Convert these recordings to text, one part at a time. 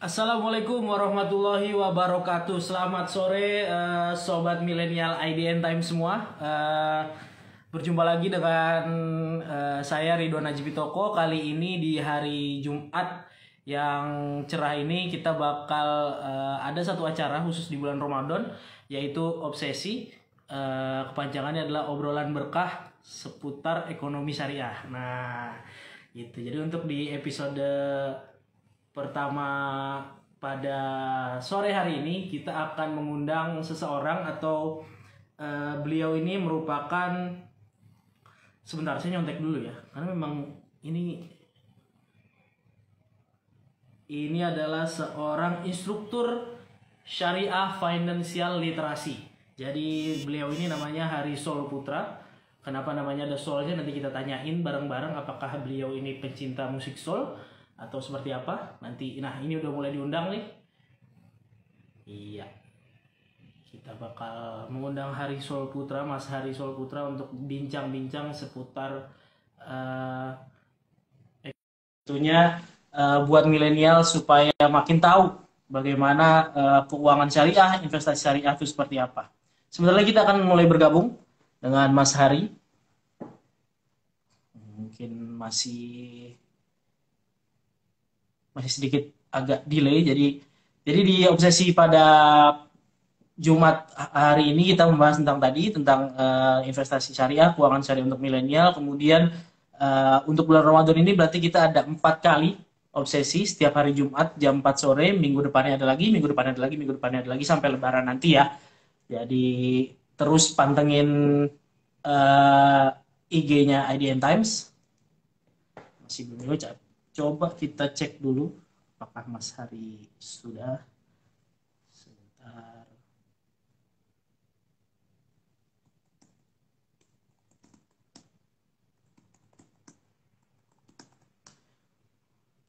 Assalamualaikum warahmatullahi wabarakatuh. Selamat sore sobat milenial IDN Time semua. Berjumpa lagi dengan saya Ridwan Najibitoko. Kali ini di hari Jumat yang cerah ini kita bakal ada satu acara khusus di bulan Ramadan, yaitu Obsesi. Kepanjangannya adalah obrolan berkah seputar ekonomi syariah. Nah, gitu. Jadi untuk di episode pertama pada sore hari ini kita akan mengundang seseorang atau beliau ini merupakan, sebentar saya nyontek dulu ya, karena memang ini adalah seorang instruktur syariah financial literasi. Jadi beliau ini namanya Hari Sol Putra. Kenapa namanya ada solnya nanti kita tanyain bareng-bareng, apakah beliau ini pencinta musik soul atau seperti apa nanti. Nah, ini udah mulai diundang nih. Iya, kita bakal mengundang Hari Sol Putra, Mas Hari Sol Putra, untuk bincang-bincang seputar tentunya buat milenial supaya makin tahu bagaimana keuangan syariah, investasi syariah itu seperti apa. Sebentar lagi kita akan mulai bergabung dengan Mas Hari. Mungkin masih sedikit agak delay. Jadi di Obsesi pada Jumat hari ini kita membahas tentang investasi syariah, keuangan syariah untuk milenial. Kemudian untuk bulan Ramadan ini berarti kita ada 4 kali Obsesi setiap hari Jumat jam 4 sore. Minggu depannya ada lagi, minggu depannya ada lagi, minggu depannya ada lagi sampai Lebaran nanti ya. Jadi terus pantengin IG-nya IDN Times. Masih belum ucap. Coba kita cek dulu apakah Mas Hari sudah. Sebentar.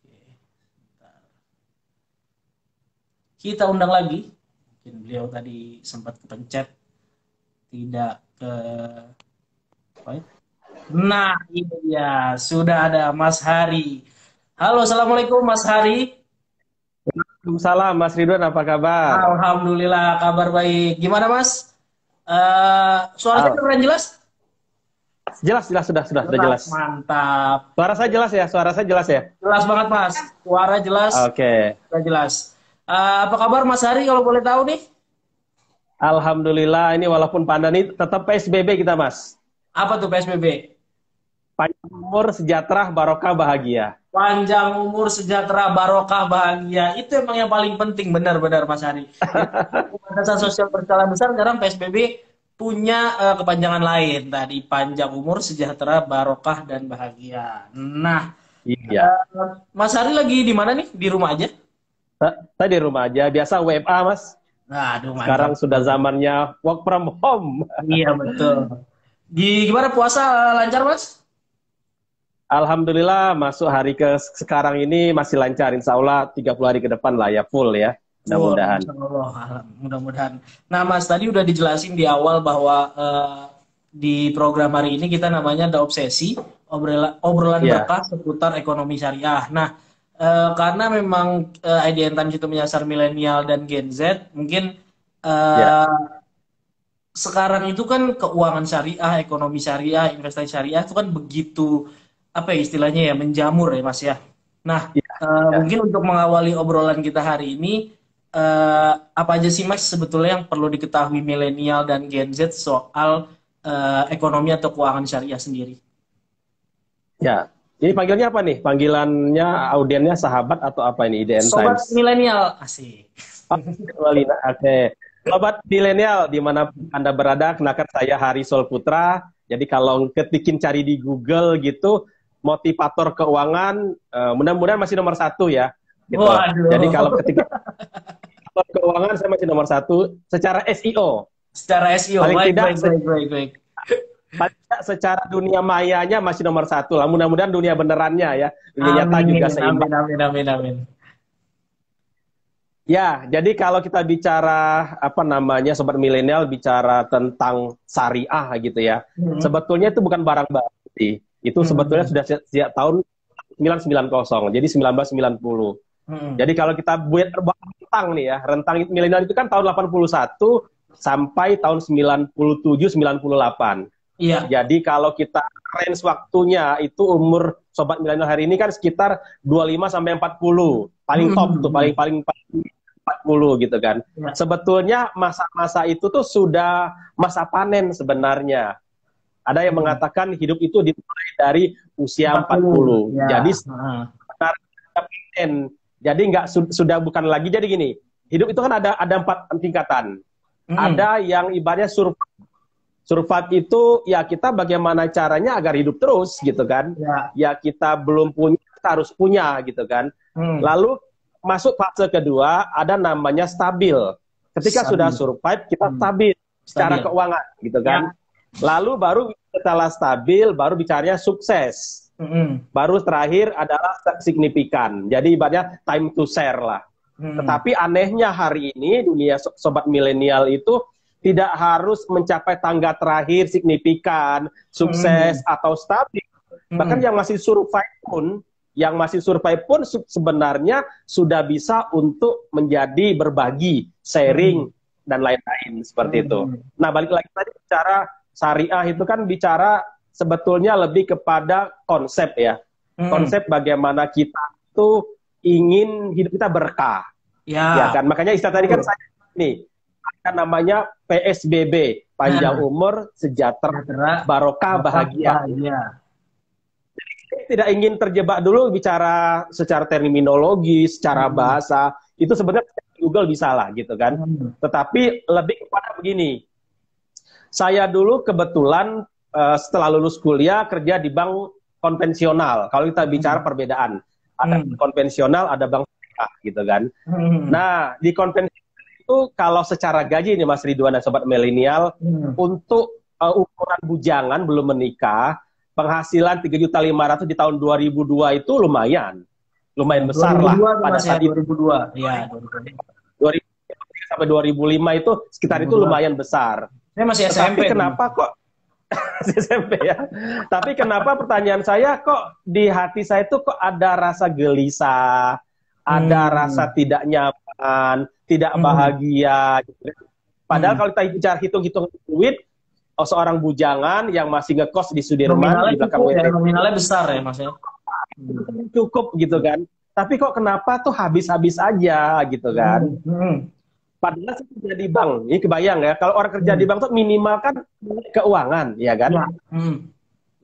Oke, sebentar. Kita undang lagi. Mungkin beliau tadi sempat kepencet tidak ke. Nah, ini dia, sudah ada Mas Hari. Halo, assalamualaikum Mas Hari. Waalaikumsalam Mas Ridwan, apa kabar? Alhamdulillah, kabar baik. Gimana Mas? Suaranya Al, keren jelas? jelas jelas sudah Jelas, jelas. mantap. Suara saya jelas ya, suara saya jelas ya. Jelas banget Mas. Suara jelas, Oke. suara jelas. Apa kabar Mas Hari kalau boleh tahu nih? Alhamdulillah, ini walaupun pandemi tetap PSBB kita Mas. Apa tuh PSBB? Panjang umur, sejahtera, barokah, bahagia. Panjang umur, sejahtera, barokah, bahagia. Itu emang yang paling penting, benar-benar Mas Hari. Pembatasan sosial berskala besar, sekarang PSBB punya kepanjangan lain tadi, panjang umur, sejahtera, barokah, dan bahagia. Nah, Iya. Mas Hari lagi di mana nih? Di rumah aja? Saya di rumah aja, biasa WFA Mas. Nah, aduh Sekarang mantap. sudah zamannya work from home. Iya betul. Gimana puasa, lancar Mas? Alhamdulillah, masuk hari ke sekarang ini masih lancar. Insya Allah 30 hari ke depan lah ya, full ya. Wah, Mudah-mudahan. Masya Allah, mudah-mudahan. Nah, Mas, tadi udah dijelasin di awal bahwa di program hari ini kita namanya ada Obsesi, obrolan Ya, berkah seputar ekonomi syariah. Nah, karena memang IDN Times itu menyasar milenial dan Gen Z, mungkin ya, eh, sekarang itu kan keuangan syariah, ekonomi syariah, investasi syariah itu kan begitu, apa ya istilahnya ya, menjamur ya Mas ya. Nah, ya, ya. mungkin untuk mengawali obrolan kita hari ini, apa aja sih Mas sebetulnya yang perlu diketahui milenial dan Gen Z soal ekonomi atau keuangan syariah sendiri? Ya. Ini panggilnya apa nih? Panggilannya audiennya sahabat atau apa ini? IDN Sobat Times. milenial, asik. Oh, Walina, oke. Sobat milenial, di mana Anda berada, kenakan saya Hari Sol Putra. Jadi kalau ketikin cari di Google gitu, motivator keuangan, mudah-mudahan masih nomor 1 ya. Gitu. Jadi kalau Waduh. ketika motivator keuangan, saya masih nomor 1 secara SEO. Secara SEO, Paling baik, tidak, baik, baik, baik, baik. paling tidak secara dunia mayanya masih nomor 1 lah. Mudah-mudahan dunia benerannya ya. Dunia nyata Amin, juga amin, seimbang. amin, amin, amin. Ya, jadi kalau kita bicara apa namanya sobat milenial bicara tentang syariah gitu ya. Hmm, Sebetulnya itu bukan barang baru sih. Itu sebetulnya hmm, sudah sejak tahun 990. Jadi 1990. Jadi kalau kita buat rentang nih ya, rentang milenial itu kan tahun 81 sampai tahun 97, 98. Iya. Jadi kalau kita range waktunya itu umur sobat milenial hari ini kan sekitar 25 sampai 40. Paling top tuh, paling 40 gitu kan. Ya. Sebetulnya masa-masa itu tuh sudah masa panen sebenarnya. Ada yang mengatakan hidup itu dimulai dari usia 40. Ya. Jadi sebenarnya panen. Jadi nggak sudah bukan lagi. Jadi gini, hidup itu kan ada 4 tingkatan. Ada yang ibaratnya survive itu ya kita bagaimana caranya agar hidup terus gitu kan. Ya kita belum punya, kita harus punya gitu kan. Lalu masuk fase kedua ada namanya stabil. Ketika sudah survive kita stabil secara keuangan gitu kan. Lalu baru setelah stabil baru bicaranya sukses. Baru terakhir adalah signifikan. Jadi ibaratnya time to share lah. Tetapi anehnya hari ini dunia sobat milenial itu tidak harus mencapai tangga terakhir signifikan, sukses atau stabil. Bahkan yang masih survive pun sebenarnya sudah bisa untuk menjadi berbagi, sharing dan lain-lain seperti itu. Nah, balik lagi tadi bicara syariah itu kan bicara sebetulnya lebih kepada konsep ya. Konsep bagaimana kita itu ingin hidup kita berkah. Ya kan? Makanya istilah tadi kan saya nih ada namanya PSBB, panjang umur, sejahtera, barokah, bahagia. Jadi, tidak ingin terjebak dulu bicara secara terminologi, secara bahasa, itu sebenarnya Google bisa lah gitu kan. Tetapi lebih kepada begini, saya dulu kebetulan setelah lulus kuliah kerja di bank konvensional. Kalau kita bicara perbedaan, ada konvensional, ada bank syariah gitu kan. Nah, di konvensional itu kalau secara gaji nih Mas Ridwan dan sobat milenial untuk ukuran bujangan belum menikah penghasilan 3.500.000 di tahun 2002 itu lumayan besar lah pada saat itu. 2002 ya 2000 sampai 2005 itu sekitar 2002. Itu lumayan besar. Saya masih SMP. Tapi kenapa kok SMP ya? Tapi kenapa pertanyaan saya kok di hati saya itu kok ada rasa gelisah, ada rasa tidak nyaman, tidak bahagia gitu. Padahal kalau kita bicara hitung-hitung duit, seorang bujangan yang masih ngekos di Sudirman di belakang nominalnya besar ya Mas ya. Cukup gitu kan. Tapi kok kenapa tuh habis-habis aja gitu kan. Padahal saya kerja di bank, ini kebayang ya, kalau orang kerja di bank tuh minimal kan keuangan, ya kan?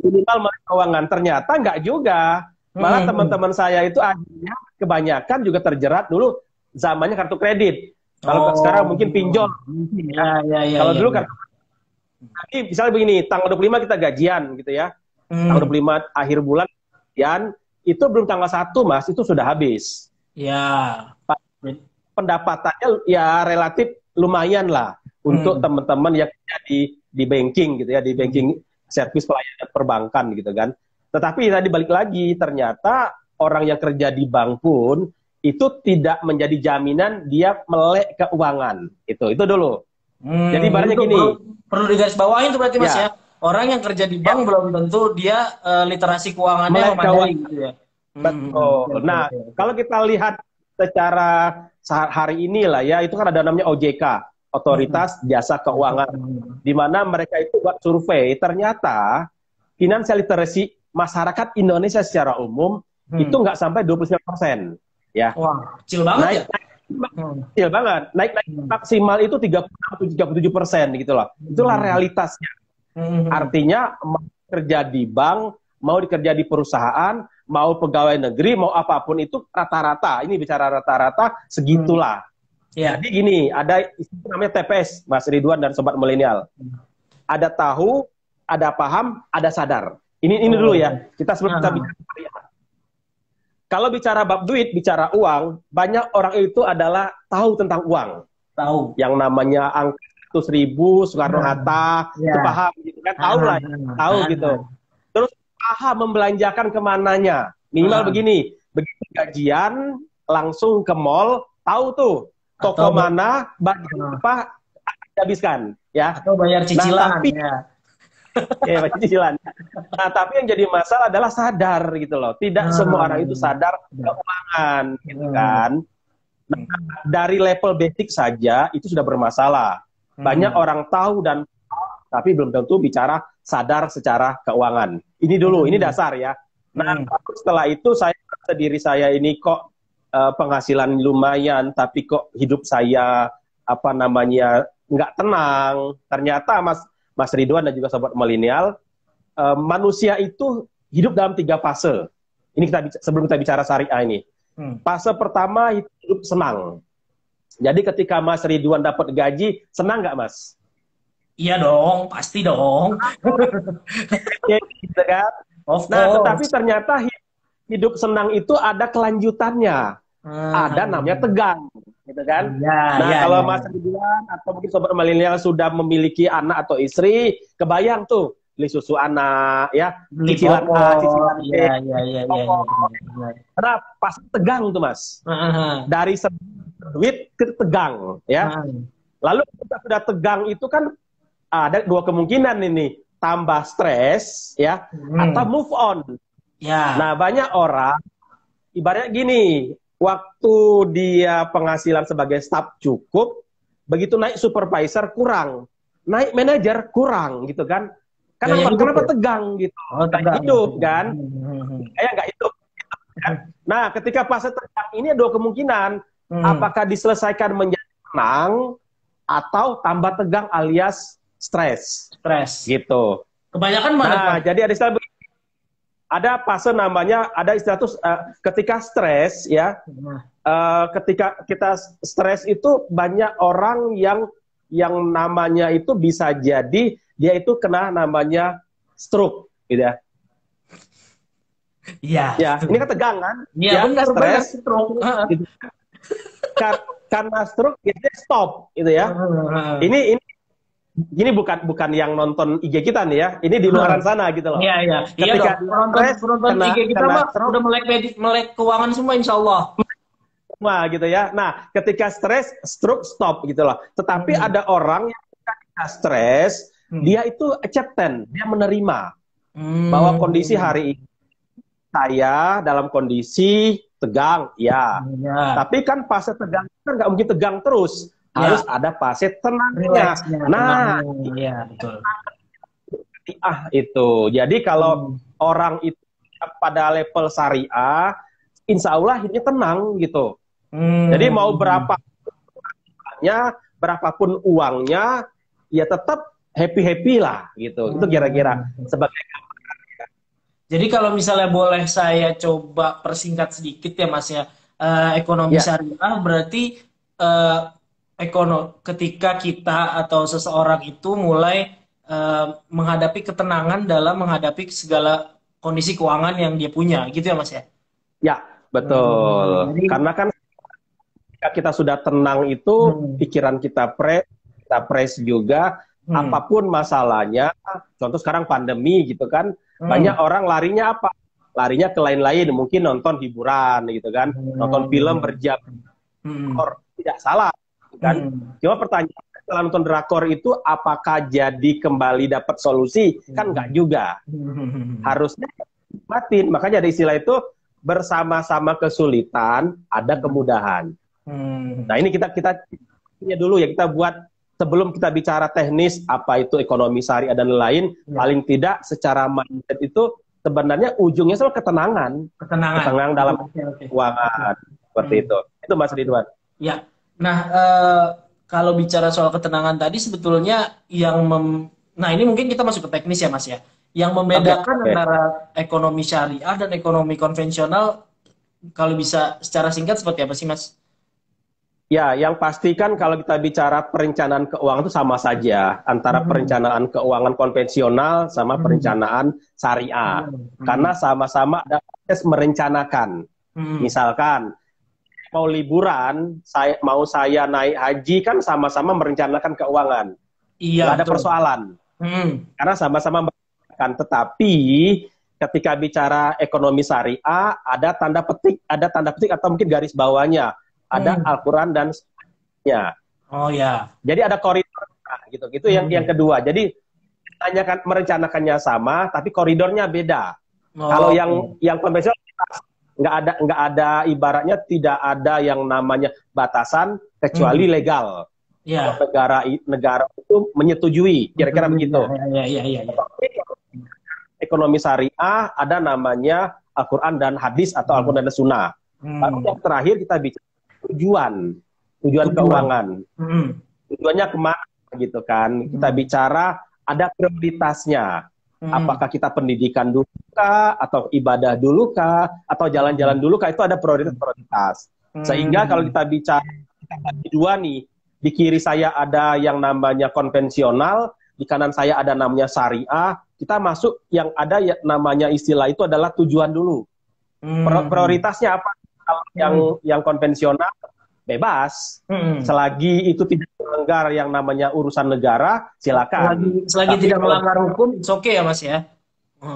Minimal keuangan, ternyata nggak juga. Malah teman-teman saya itu akhirnya kebanyakan juga terjerat dulu zamannya kartu kredit. Kalau sekarang mungkin pinjol. Kalau dulu kan, nanti misalnya begini, tanggal 25 kita gajian gitu ya. Tanggal 25 akhir bulan gajian, itu belum tanggal 1 Mas, itu sudah habis. Ya. Pendapatannya ya relatif lumayan lah untuk teman-teman yang kerja di banking gitu ya, di banking service pelayanan perbankan gitu kan. Tetapi tadi balik lagi, ternyata orang yang kerja di bank pun itu tidak menjadi jaminan dia melek keuangan. Itu dulu. Jadi ibaratnya gini. Perlu digarisbawahi itu berarti Mas ya. Orang yang kerja di bank belum tentu dia literasi keuangannya memadai gitu ya. Betul. Nah, kalau kita lihat secara hari ini lah ya, itu kan ada namanya OJK, Otoritas Jasa Keuangan, di mana mereka itu buat survei, ternyata financial literacy masyarakat Indonesia secara umum itu nggak sampai 29%. Ya. Wah, kecil banget kecil banget. Naik maksimal itu 37% gitu loh. Itulah realitasnya. Artinya mau kerja di bank, mau dikerja di perusahaan, mau pegawai negeri, mau apapun itu rata-rata. Ini bicara rata-rata segitulah. Jadi gini, ada istilah namanya TPS, Mas Ridwan dan sobat milenial. Ada tahu, ada paham, ada sadar. Ini dulu ya. Kita sebelum kita bicara. Kalau bicara bab duit, bicara uang, banyak orang itu adalah tahu tentang uang. Tahu. Yang namanya angka 100.000, Soekarno-Hatta, itu paham gitu kan. Tahu lah, tahu gitu. Terus paham membelanjakan kemananya. Minimal begini, begitu gajian, langsung ke mall, tahu tuh toko mana, bagian apa dihabiskan. Ya. Atau bayar cicilan. Nah, tapi, Ya, wajib cicilan. Nah, tapi yang jadi masalah adalah sadar gitu loh. Tidak semua orang itu sadar keuangan gitu kan. Nah, dari level basic saja itu sudah bermasalah. Banyak orang tahu dan tapi belum tentu bicara sadar secara keuangan. Ini dulu, ini dasar ya. Nah, setelah itu saya merasa diri saya ini kok penghasilan lumayan, tapi kok hidup saya apa namanya nggak tenang. Ternyata Mas Ridwan dan juga sobat milenial, manusia itu hidup dalam 3 fase. Ini sebelum kita bicara syariah ini. Fase pertama hidup senang. Jadi ketika Mas Ridwan dapat gaji, senang nggak Mas? Iya dong, pasti dong. Ya, gitu kan? Nah, tetapi ternyata hidup senang itu ada kelanjutannya. Ada namanya tegang, gitu kan? Kalau Mas Ridwan atau mungkin sobat milenial sudah memiliki anak atau istri, kebayang tuh beli susu anak, ya, cicilan A, cicilan B. Karena pas tegang tuh Mas. Dari duit ke tegang, ya. Lalu kita sudah tegang itu kan ada 2 kemungkinan ini, tambah stres, ya, atau move on. Nah, banyak orang ibaratnya gini, waktu dia penghasilan sebagai staf cukup, begitu naik supervisor kurang, naik manajer kurang, gitu kan? Kenapa tegang gitu? Nggak hidup kan? Kayak nggak hidup. Kan? Nah, ketika fase tegang ini ada 2 kemungkinan, apakah diselesaikan menjadi tenang atau tambah tegang alias stres, gitu. Kebanyakan mana? Nah, jadi ada istilah begini. Ada fase namanya, ada istilah tuh ketika stres, ya. Ketika kita stres itu banyak orang yang namanya itu bisa jadi dia itu kena namanya stroke, gitu ya. Iya. Ya, ini kan tegang kan? Iya, benar, stres. Gitu. Karena stroke dia stop, gitu ya. Ini bukan yang nonton IG kita nih ya, ini di luaran sana gitu loh. Iya. Ketika penonton IG kita mah udah melek keuangan semua, insya Allah. Semua gitu ya. Nah, ketika stres, stroke stop gitu loh. Tetapi ada orang yang ketika stres, dia itu acceptance, dia menerima bahwa kondisi hari ini saya dalam kondisi tegang, ya. Tapi kan fase tegang kan nggak mungkin tegang terus. Harus ada fase tenangnya. Nah, iya betul. Itu. Jadi kalau orang itu pada level syariah, insya Allah hidupnya tenang gitu. Jadi mau berapapun uangnya, ya tetap happy lah gitu. Itu kira-kira sebagai. Jadi kalau misalnya boleh saya coba persingkat sedikit ya Mas ya, ekonomi syariah berarti ketika kita atau seseorang itu mulai menghadapi ketenangan dalam menghadapi segala kondisi keuangan yang dia punya, gitu ya Mas ya? Ya, betul. Karena kan ketika kita sudah tenang itu, pikiran kita fresh juga, apapun masalahnya, contoh sekarang pandemi gitu kan, banyak orang larinya apa? Larinya ke lain-lain, mungkin nonton hiburan gitu kan, nonton film berjam, tidak salah. Kan? Cuma pertanyaan setelah nonton drakor itu apakah jadi kembali dapat solusi? Kan enggak juga. Harusnya nikmatin. Makanya ada istilah itu bersama-sama kesulitan ada kemudahan. Nah, ini kita punya dulu ya, kita buat sebelum kita bicara teknis apa itu ekonomi syariah dan lain, paling tidak secara mindset itu sebenarnya ujungnya sama ketenangan dalam keuangan. Seperti itu. Itu Mas Ridwan. Ya. Nah, kalau bicara soal ketenangan tadi sebetulnya nah ini mungkin kita masuk ke teknis ya Mas ya. Yang membedakan antara ekonomi syariah dan ekonomi konvensional, kalau bisa secara singkat seperti apa sih Mas? Ya, yang pasti kan kalau kita bicara perencanaan keuangan itu sama saja antara perencanaan keuangan konvensional sama perencanaan syariah. Karena sama-sama ada proses merencanakan. Misalkan mau liburan, saya naik haji kan sama-sama merencanakan keuangan. Iya. Nggak ada persoalan. Karena sama-sama merencanakan. Tetapi ketika bicara ekonomi syariah, ada tanda petik atau mungkin garis bawahnya, ada Al-Quran dan sebagainya. Oh ya. Jadi ada koridor gitu. Itu yang kedua. Jadi merencanakannya sama, tapi koridornya beda. Kalau yang konvensional nggak ada ibaratnya tidak ada yang namanya batasan kecuali legal. Ya. Negara itu menyetujui, kira-kira begitu. Ya. Ekonomi syariah ada namanya Al-Quran dan hadis atau Al-Quran dan Sunnah. Lalu yang terakhir kita bicara tujuan keuangan. Tujuannya kemana gitu kan? Kita bicara ada prioritasnya. Apakah kita pendidikan dulu kah, atau ibadah dulu kah, atau jalan-jalan dulu kah? Itu ada prioritas. Sehingga kalau kita bicara kita bagi dua nih, di kiri saya ada yang namanya konvensional, di kanan saya ada namanya syariah. Kita masuk yang ada namanya istilah itu adalah tujuan dulu. Prioritasnya apa? Kalau yang konvensional bebas, selagi itu tidak melanggar yang namanya urusan negara, silakan. Selagi tidak melanggar hukum, it's okay ya Mas ya.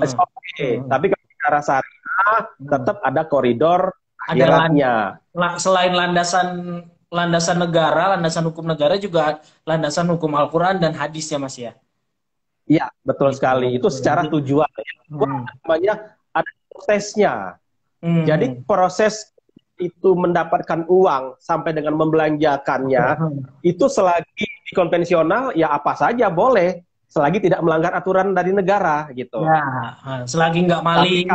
It's okay. Tapi kalau bicara syariah, tetap ada koridor akhiratnya. Selain landasan negara, landasan hukum negara juga landasan hukum Al-Quran dan hadis ya Mas ya. Iya, betul sekali. Itu secara tujuan. Namanya ada prosesnya. Jadi proses itu mendapatkan uang sampai dengan membelanjakannya, itu selagi di konvensional ya apa saja boleh, selagi tidak melanggar aturan dari negara gitu. Ya, selagi nggak maling,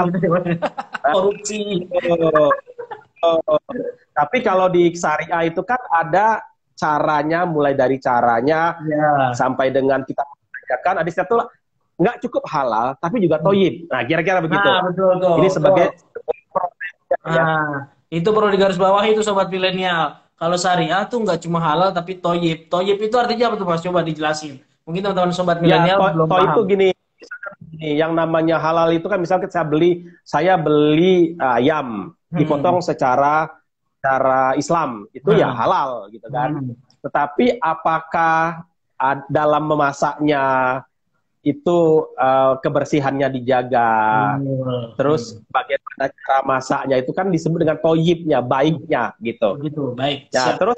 korupsi. Tapi kalau di syariah itu kan ada caranya, mulai dari caranya sampai dengan kita kan ada satu nggak cukup halal tapi juga toyib. Nah kira-kira begitu. Betul. Ini sebagai itu perlu digarisbawahi itu sobat milenial. Kalau syariah tuh nggak cuma halal tapi toyib. Toyib itu artinya apa tuh Mas? Coba dijelasin. Mungkin teman-teman sobat milenial belum paham. Itu gini, yang namanya halal itu kan misalnya saya beli ayam dipotong secara Islam itu ya halal gitu kan. Tetapi apakah dalam memasaknya itu kebersihannya dijaga, terus bagaimana cara masaknya itu kan disebut dengan toyibnya, baiknya gitu. Gitu, baik. Ya, terus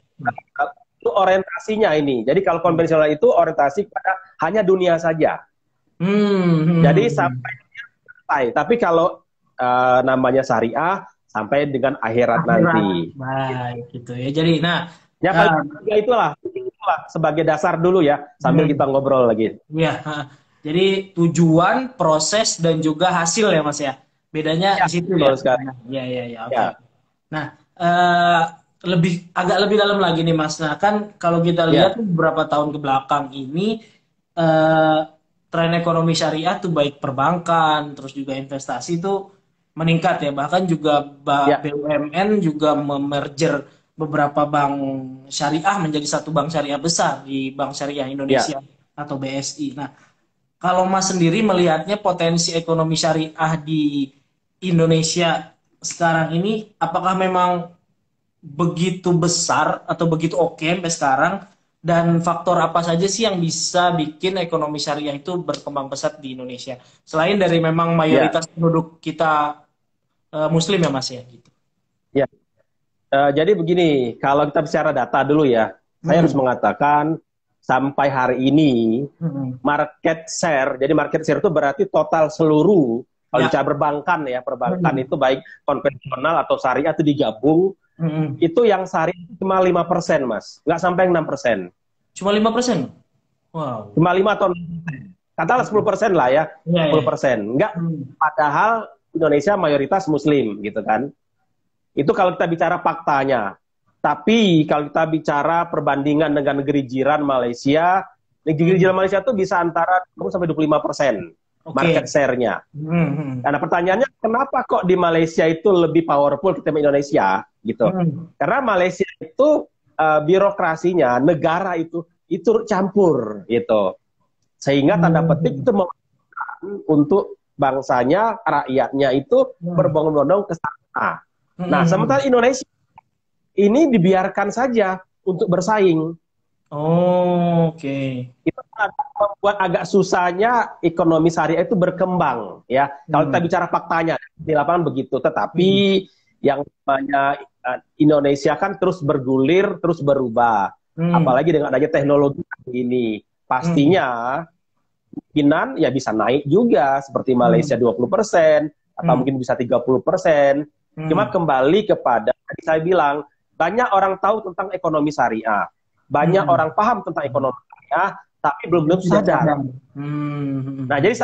itu orientasinya ini. Jadi kalau konvensional itu orientasi pada hanya dunia saja. Jadi sampai selesai. Tapi kalau namanya syariah sampai dengan akhirat nanti. Baik, gitu ya. Jadi, ya itulah sebagai dasar dulu ya, sambil kita ngobrol lagi. Iya. Jadi tujuan, proses dan juga hasil ya Mas ya. Bedanya di situ ya. Iya. Oke. Nah, agak lebih dalam lagi nih Mas. Nah, kan kalau kita lihat beberapa tahun ke belakang ini tren ekonomi syariah tuh baik perbankan, terus juga investasi tuh meningkat ya. Bahkan juga BUMN juga memerger beberapa bank syariah menjadi satu bank syariah besar di Bank Syariah Indonesia atau BSI. Nah, kalau Mas sendiri melihatnya potensi ekonomi syariah di Indonesia sekarang ini, apakah memang begitu besar atau begitu oke sampai sekarang? Dan faktor apa saja sih yang bisa bikin ekonomi syariah itu berkembang pesat di Indonesia? Selain dari memang mayoritas penduduk kita Muslim ya Mas ya? Gitu. Ya. Jadi begini, kalau kita bicara data dulu ya, saya harus mengatakan sampai hari ini market share, jadi market share itu berarti total seluruh, kalau bicara perbankan itu baik konvensional atau syariah itu digabung, itu yang syariah cuma 5% Mas, nggak sampai 6%. Cuma 5%? Wow. Cuma 5 atau 6%. Katalah 10% lah ya, 10%. Nggak, padahal Indonesia mayoritas Muslim gitu kan. Itu kalau kita bicara faktanya. Tapi kalau kita bicara perbandingan dengan negeri jiran Malaysia, negeri jiran Malaysia itu bisa antara 20-25% market share-nya. Karena pertanyaannya, kenapa kok di Malaysia itu lebih powerful ketimbang Indonesia? Gitu. Karena Malaysia itu birokrasinya, negara itu campur. Gitu. Sehingga tanda petik itu untuk bangsanya, rakyatnya itu berbondong-bondong ke sana. Nah, sementara Indonesia ini dibiarkan saja untuk bersaing. Oke. Itu membuat agak susahnya ekonomi syariah itu berkembang, ya. Kalau kita bicara faktanya di lapangan begitu. Tetapi yang namanya Indonesia kan terus bergulir, terus berubah. Apalagi dengan adanya teknologi ini, pastinya kemungkinan ya bisa naik juga seperti Malaysia 20% atau mungkin bisa 30%. Cuma kembali kepada tadi saya bilang, banyak orang tahu tentang ekonomi syariah. Banyak orang paham tentang ekonomi syariah, tapi belum sadar. Nah, jadi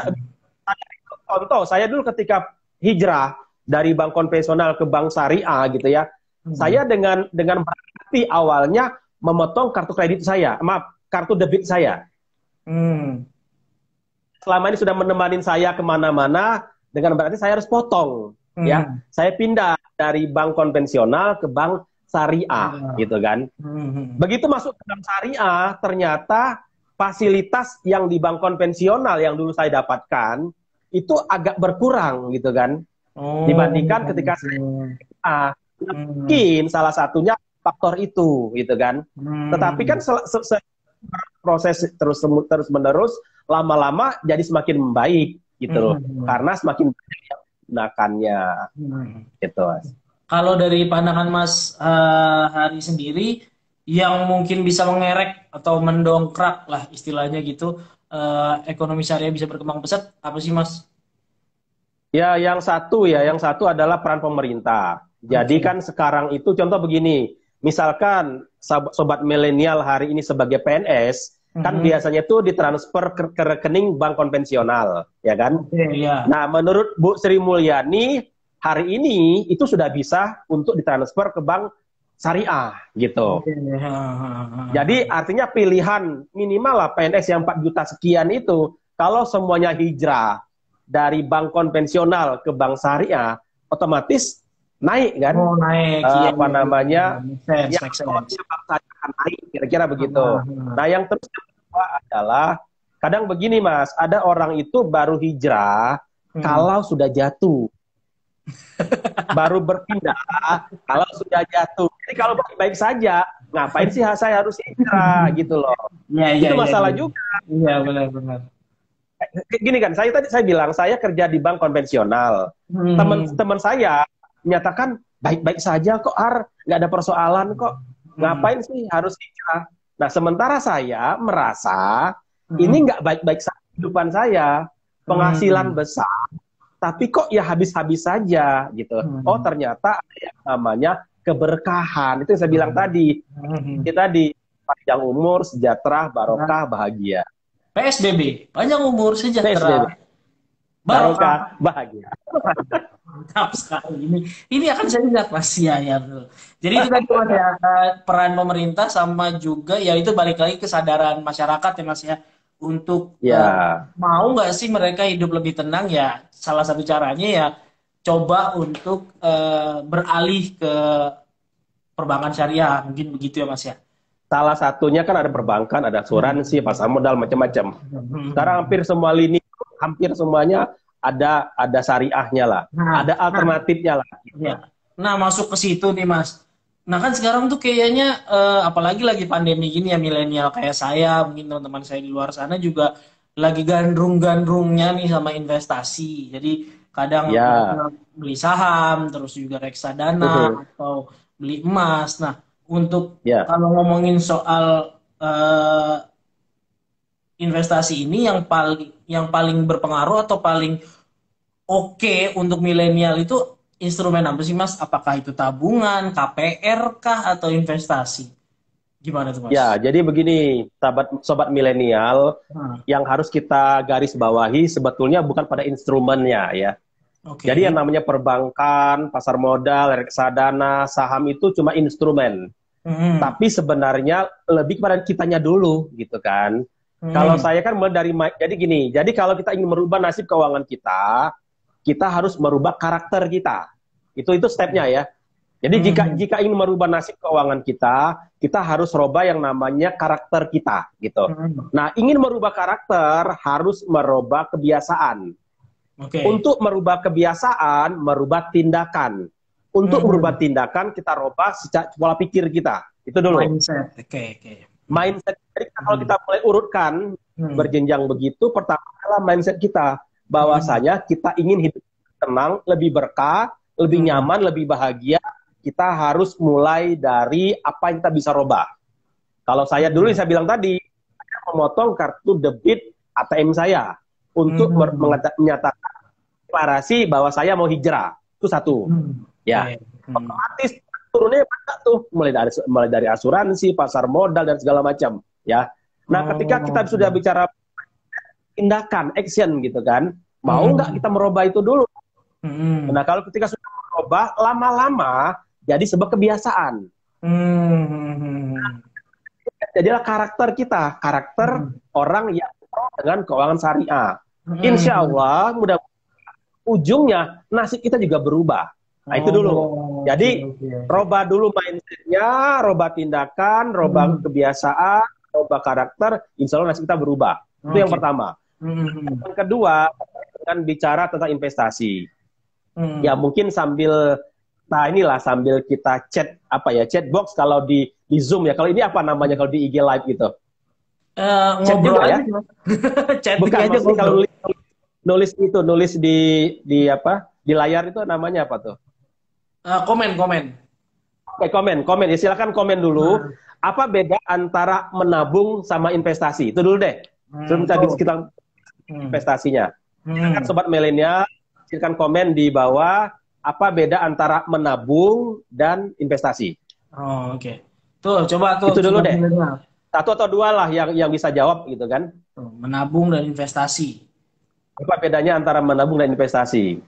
contoh, saya dulu ketika hijrah dari bank konvensional ke bank syariah gitu ya, saya dengan berarti awalnya memotong kartu kredit saya, kartu debit saya. Selama ini sudah menemani saya kemana-mana, dengan berarti saya harus potong. Ya, saya pindah dari bank konvensional ke bank syariah, gitu kan. Begitu masuk ke bank syariah, ternyata fasilitas yang di bank konvensional yang dulu saya dapatkan itu agak berkurang, gitu kan. Dibandingkan ketika saya mungkin salah satunya faktor itu, gitu kan. Tetapi kan proses terus menerus, lama-lama jadi semakin membaik, gitu loh. Karena semakin banyak yang menggunakannya, gitu, Mas. Kalau dari pandangan Mas Hari sendiri, yang mungkin bisa mengerek atau mendongkrak lah istilahnya gitu, ekonomi syariah bisa berkembang pesat, apa sih Mas? Ya, yang satu adalah peran pemerintah. Jadi kan sekarang itu contoh begini, misalkan sobat milenial hari ini sebagai PNS, kan biasanya tuh ditransfer ke rekening bank konvensional, ya kan? Nah, menurut Bu Sri Mulyani, hari ini itu sudah bisa untuk ditransfer ke bank syariah, gitu. Jadi artinya pilihan minimal lah PNS yang 4 juta sekian itu, kalau semuanya hijrah dari bank konvensional ke bank syariah, otomatis naik kan? Naik. Apa namanya? Ya, bank syariah akan naik, kira-kira begitu. Nah, yang terus kedua adalah, kadang begini Mas, ada orang itu baru hijrah kalau sudah jatuh. Baru berpindah kalau sudah jatuh. Jadi kalau baik-baik saja, ngapain sih saya harus hijrah, gitu loh. Itu masalah juga. Iya, benar-benar. Gini kan, saya bilang saya kerja di bank konvensional. Teman saya menyatakan baik-baik saja kok, nggak ada persoalan kok. Ngapain sih harus hijrah? Nah, sementara saya merasa ini nggak baik-baik saja kehidupan saya, penghasilan besar, tapi kok ya habis-habis saja gitu. Oh, ternyata ada yang namanya keberkahan. Itu yang saya bilang tadi. Kita di panjang umur, sejahtera, barokah, bahagia. PSBB, panjang umur, sejahtera, barokah, bahagia. Mantap sekali. Ini akan saya lihat Mas ya. Jadi itu kan cuma ya, peran pemerintah sama juga ya itu balik lagi kesadaran masyarakat ya Mas ya, untuk mau nggak sih mereka hidup lebih tenang ya. Salah satu caranya ya coba untuk beralih ke perbankan syariah, mungkin begitu ya Mas ya. Salah satunya kan ada perbankan, ada asuransi, pasar modal, macam-macam. Sekarang hampir semua lini, hampir semuanya ada syariahnya lah, ada alternatifnya lah. Nah, masuk ke situ nih Mas. Nah kan sekarang tuh kayaknya apalagi lagi pandemi gini ya, milenial kayak saya, mungkin teman-teman saya di luar sana juga lagi gandrung-gandrungnya nih sama investasi. Jadi kadang beli saham, terus juga reksadana atau beli emas. Nah, untuk kalau ngomongin soal investasi ini yang paling berpengaruh atau paling oke untuk milenial itu instrumen apa sih Mas? Apakah itu tabungan, KPR kah, atau investasi? Gimana tuh Mas? Ya, jadi begini, sobat milenial, yang harus kita garis bawahi sebetulnya bukan pada instrumennya ya. Jadi yang namanya perbankan, pasar modal, reksadana, saham itu cuma instrumen. Tapi sebenarnya lebih kepada kitanya dulu gitu kan. Kalau saya kan mulai dari, jadi gini, jadi kalau kita ingin merubah nasib keuangan kita harus merubah karakter kita. Itu stepnya ya. Jadi jika ingin merubah nasib keuangan kita harus rubah yang namanya karakter kita gitu. Nah, ingin merubah karakter harus merubah kebiasaan. Untuk merubah kebiasaan, merubah tindakan. Untuk merubah tindakan, kita rubah pola pikir kita. Itu dulu. Mindset. Mindset. Jadi kalau kita mulai urutkan berjenjang begitu, pertama adalah mindset kita. Bahwasanya kita ingin hidup tenang, lebih berkah, lebih nyaman, lebih bahagia. Kita harus mulai dari apa yang kita bisa rubah. Kalau saya dulu, saya bilang tadi, saya memotong kartu debit ATM saya untuk menyatakan deklarasi bahwa saya mau hijrah. Itu satu. Ya. Otomatis turunnya banyak tuh, mulai dari asuransi, pasar modal dan segala macam, ya. Nah, ketika kita sudah bicara tindakan, action gitu kan, mau nggak kita merubah itu dulu? Nah, kalau ketika sudah merubah, lama-lama jadi sebuah kebiasaan. Jadilah karakter kita, karakter orang yang dengan keuangan syariah. Insya Allah, mudah ujungnya nasib kita juga berubah. Nah, itu dulu. Jadi, robah dulu mindsetnya, robah tindakan, robah kebiasaan, robah karakter, insya Allah nasib kita berubah. Itu yang pertama. Yang kedua, dengan bicara tentang investasi. Ya, mungkin sambil kita chat, chatbox kalau di Zoom ya. Kalau ini apa namanya kalau di IG Live gitu? Chat juga ya? Bukan, aja kalau nulis di layar itu namanya apa tuh? Komen. Oke, komen. Ya, silakan komen dulu. Apa beda antara menabung sama investasi? Itu dulu deh. Sebelum kita investasinya. Silakan sobat milenial, silakan komen di bawah apa beda antara menabung dan investasi. Oh, oke. Tuh, coba tuh. Itu dulu deh. Satu atau dua lah yang bisa jawab gitu kan. Menabung dan investasi. Apa bedanya antara menabung dan investasi?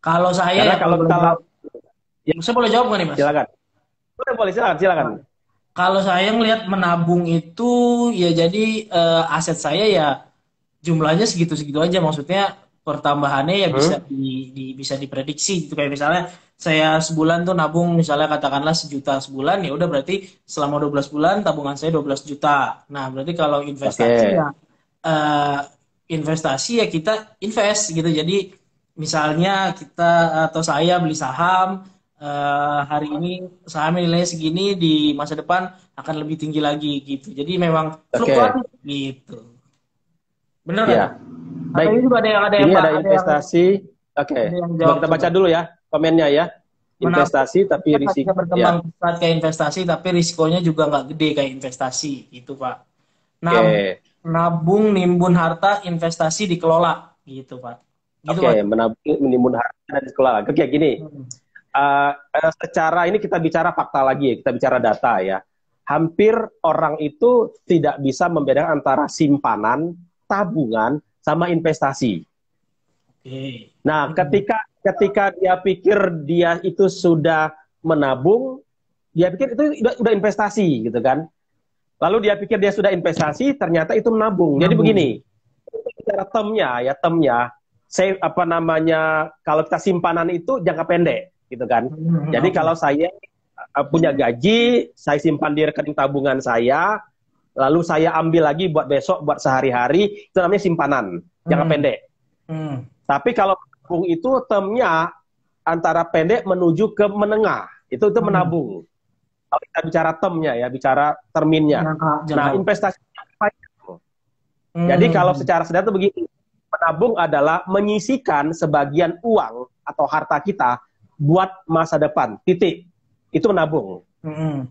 Kalau saya, kalau kita saya boleh jawab nggak nih, Mas? Silakan. Boleh, silakan. Kalau saya ngelihat menabung itu ya jadi aset saya ya jumlahnya segitu-segitu aja, maksudnya pertambahannya ya bisa diprediksi gitu. Kayak misalnya saya sebulan tuh nabung misalnya katakanlah 1 juta sebulan, ya udah berarti selama 12 bulan tabungan saya 12 juta. Nah, berarti kalau investasi investasi ya kita invest gitu. Jadi misalnya kita atau saya beli saham, hari ini saham nilainya segini, di masa depan akan lebih tinggi lagi gitu. Jadi memang fluktuatif gitu. Bener kan? Ya. Baik. Ini juga ada investasi. Oke. Kita baca dulu ya komennya ya. Investasi tapi risiko berkembang pesat kayak investasi tapi risikonya juga nggak gede kayak investasi gitu, Pak. Nabung nimbun harta, investasi dikelola gitu, Pak. Gitu, menabung nimbun harta dan dikelola. Oke, gini. Secara ini kita bicara fakta lagi ya, kita bicara data ya. Hampir orang itu tidak bisa membedakan antara simpanan, tabungan, sama investasi. Nah, ketika dia pikir dia itu sudah menabung, dia pikir itu udah investasi gitu kan. Lalu dia pikir dia sudah investasi, ternyata itu menabung. Jadi begini, bicara termnya, kalau kita simpanan itu jangka pendek gitu kan. Jadi kalau saya punya gaji, saya simpan di rekening tabungan saya, lalu saya ambil lagi buat besok, buat sehari-hari, itu namanya simpanan, jangka pendek. Tapi kalau menabung itu termnya antara pendek menuju ke menengah, itu menabung. Kalau kita bicara termnya ya, bicara terminnya. Nah, investasi jadi kalau secara sederhana begini, menabung adalah menyisikan sebagian uang atau harta kita buat masa depan, titik. Itu menabung.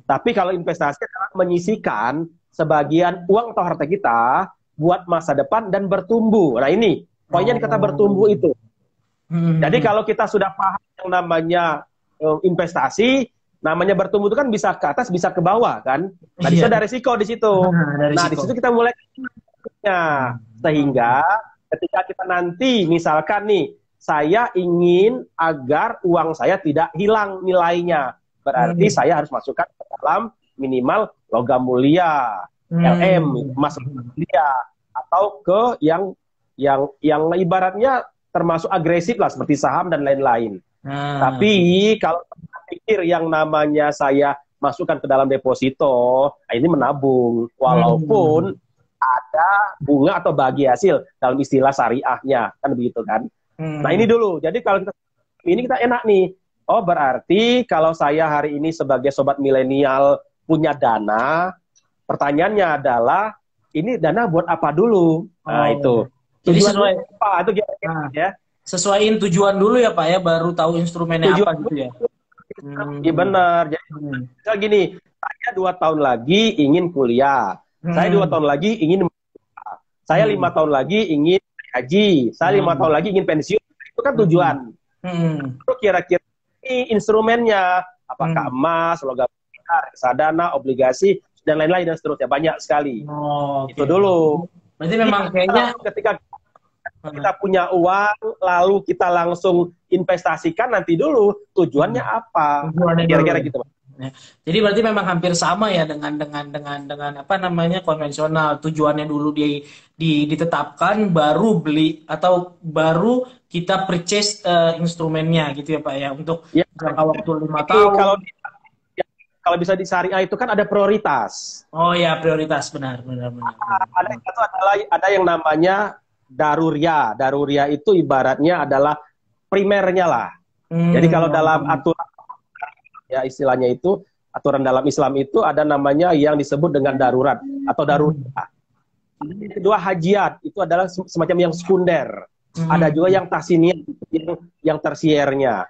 Tapi kalau investasi adalah menyisikan sebagian uang atau harta kita buat masa depan dan bertumbuh. Nah, ini poinnya di kata bertumbuh itu. Jadi kalau kita sudah paham yang namanya investasi, namanya bertumbuh itu kan bisa ke atas, bisa ke bawah kan. Nah, itu ada risiko di situ. Nah, di situ kita mulai sehingga ketika kita nanti misalkan nih, saya ingin agar uang saya tidak hilang nilainya. Berarti saya harus masukkan ke dalam minimal logam mulia, LM, emas mulia, atau ke yang ibaratnya termasuk agresif lah seperti saham dan lain-lain. Tapi kalau pikir yang namanya saya masukkan ke dalam deposito, ini menabung, walaupun ada bunga atau bagi hasil dalam istilah syariahnya, kan begitu kan? Nah, ini dulu. Jadi kalau kita enak nih. Oh, berarti kalau saya hari ini sebagai sobat milenial punya dana, pertanyaannya adalah ini dana buat apa dulu? Nah, itu. Jadi sesuai apa itu ya? Sesuaiin tujuan dulu ya, Pak ya, baru tahu instrumennya apa gitu ya. Iya benar. Jadi misal gini, saya 2 tahun lagi ingin kuliah. Saya 2 tahun lagi ingin Saya 5 tahun lagi ingin haji, saya 5 tahun lagi ingin pensiun. Itu kan tujuan. Itu kira-kira ini instrumennya, apakah emas, logam mulia, reksadana, obligasi, dan lain-lain dan seterusnya, banyak sekali. Itu dulu. Berarti memang kayaknya ketika kita punya uang, lalu kita langsung investasikan, nanti dulu tujuannya apa? Kira-kira gitu. Ya. Jadi berarti memang hampir sama ya dengan apa namanya konvensional. Tujuannya dulu ditetapkan, baru beli atau baru kita purchase instrumennya gitu ya Pak ya, untuk jangka waktu 5 tahun. Kalau bisa di syariah itu kan ada prioritas. Oh ya, prioritas, benar. Ada yang namanya daruria. Daruria itu ibaratnya adalah primernya lah. Jadi kalau dalam aturan, ya istilahnya itu, aturan dalam Islam itu ada namanya yang disebut dengan darurat atau daruria. Kedua, hajiat itu adalah semacam yang sekunder. Ada juga yang tahsiniyah, yang tersiernya.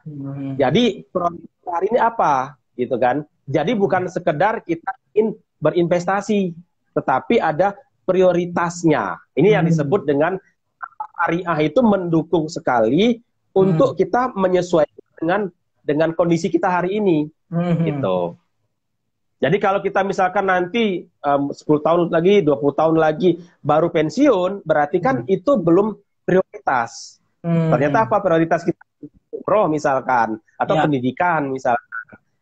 Jadi prioritas hari ini apa? Gitu kan. Jadi bukan sekedar kita ingin berinvestasi, tetapi ada prioritasnya. Ini yang disebut dengan syariah itu mendukung sekali untuk kita menyesuaikan dengan kondisi kita hari ini. Gitu. Jadi kalau kita misalkan nanti 10 tahun lagi, 20 tahun lagi baru pensiun, berarti kan itu belum prioritas. Ternyata apa prioritas kita? Umroh misalkan, atau pendidikan misalkan.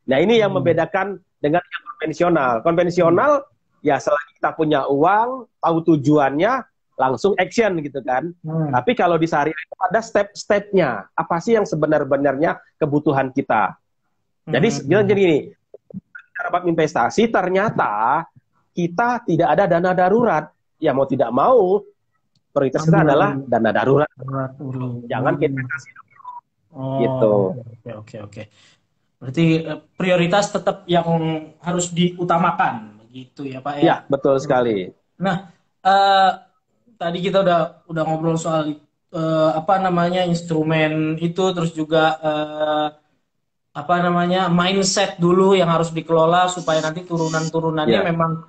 Nah ini yang membedakan dengan yang konvensional. Konvensional ya selagi kita punya uang, tahu tujuannya, langsung action gitu kan. Tapi kalau di syariah itu ada step-stepnya. Apa sih yang sebenarnya kebutuhan kita? Jadi gini, cara investasi ternyata kita tidak ada dana darurat. Ya mau tidak mau, prioritas kita adalah dana darurat. Jangan kita investasi dulu. Gitu. Oke. Berarti prioritas tetap yang harus diutamakan, begitu ya Pak ya? Ya, betul sekali. Nah, tadi kita udah ngobrol soal apa namanya instrumen itu, terus juga apa namanya mindset dulu yang harus dikelola supaya nanti turunannya memang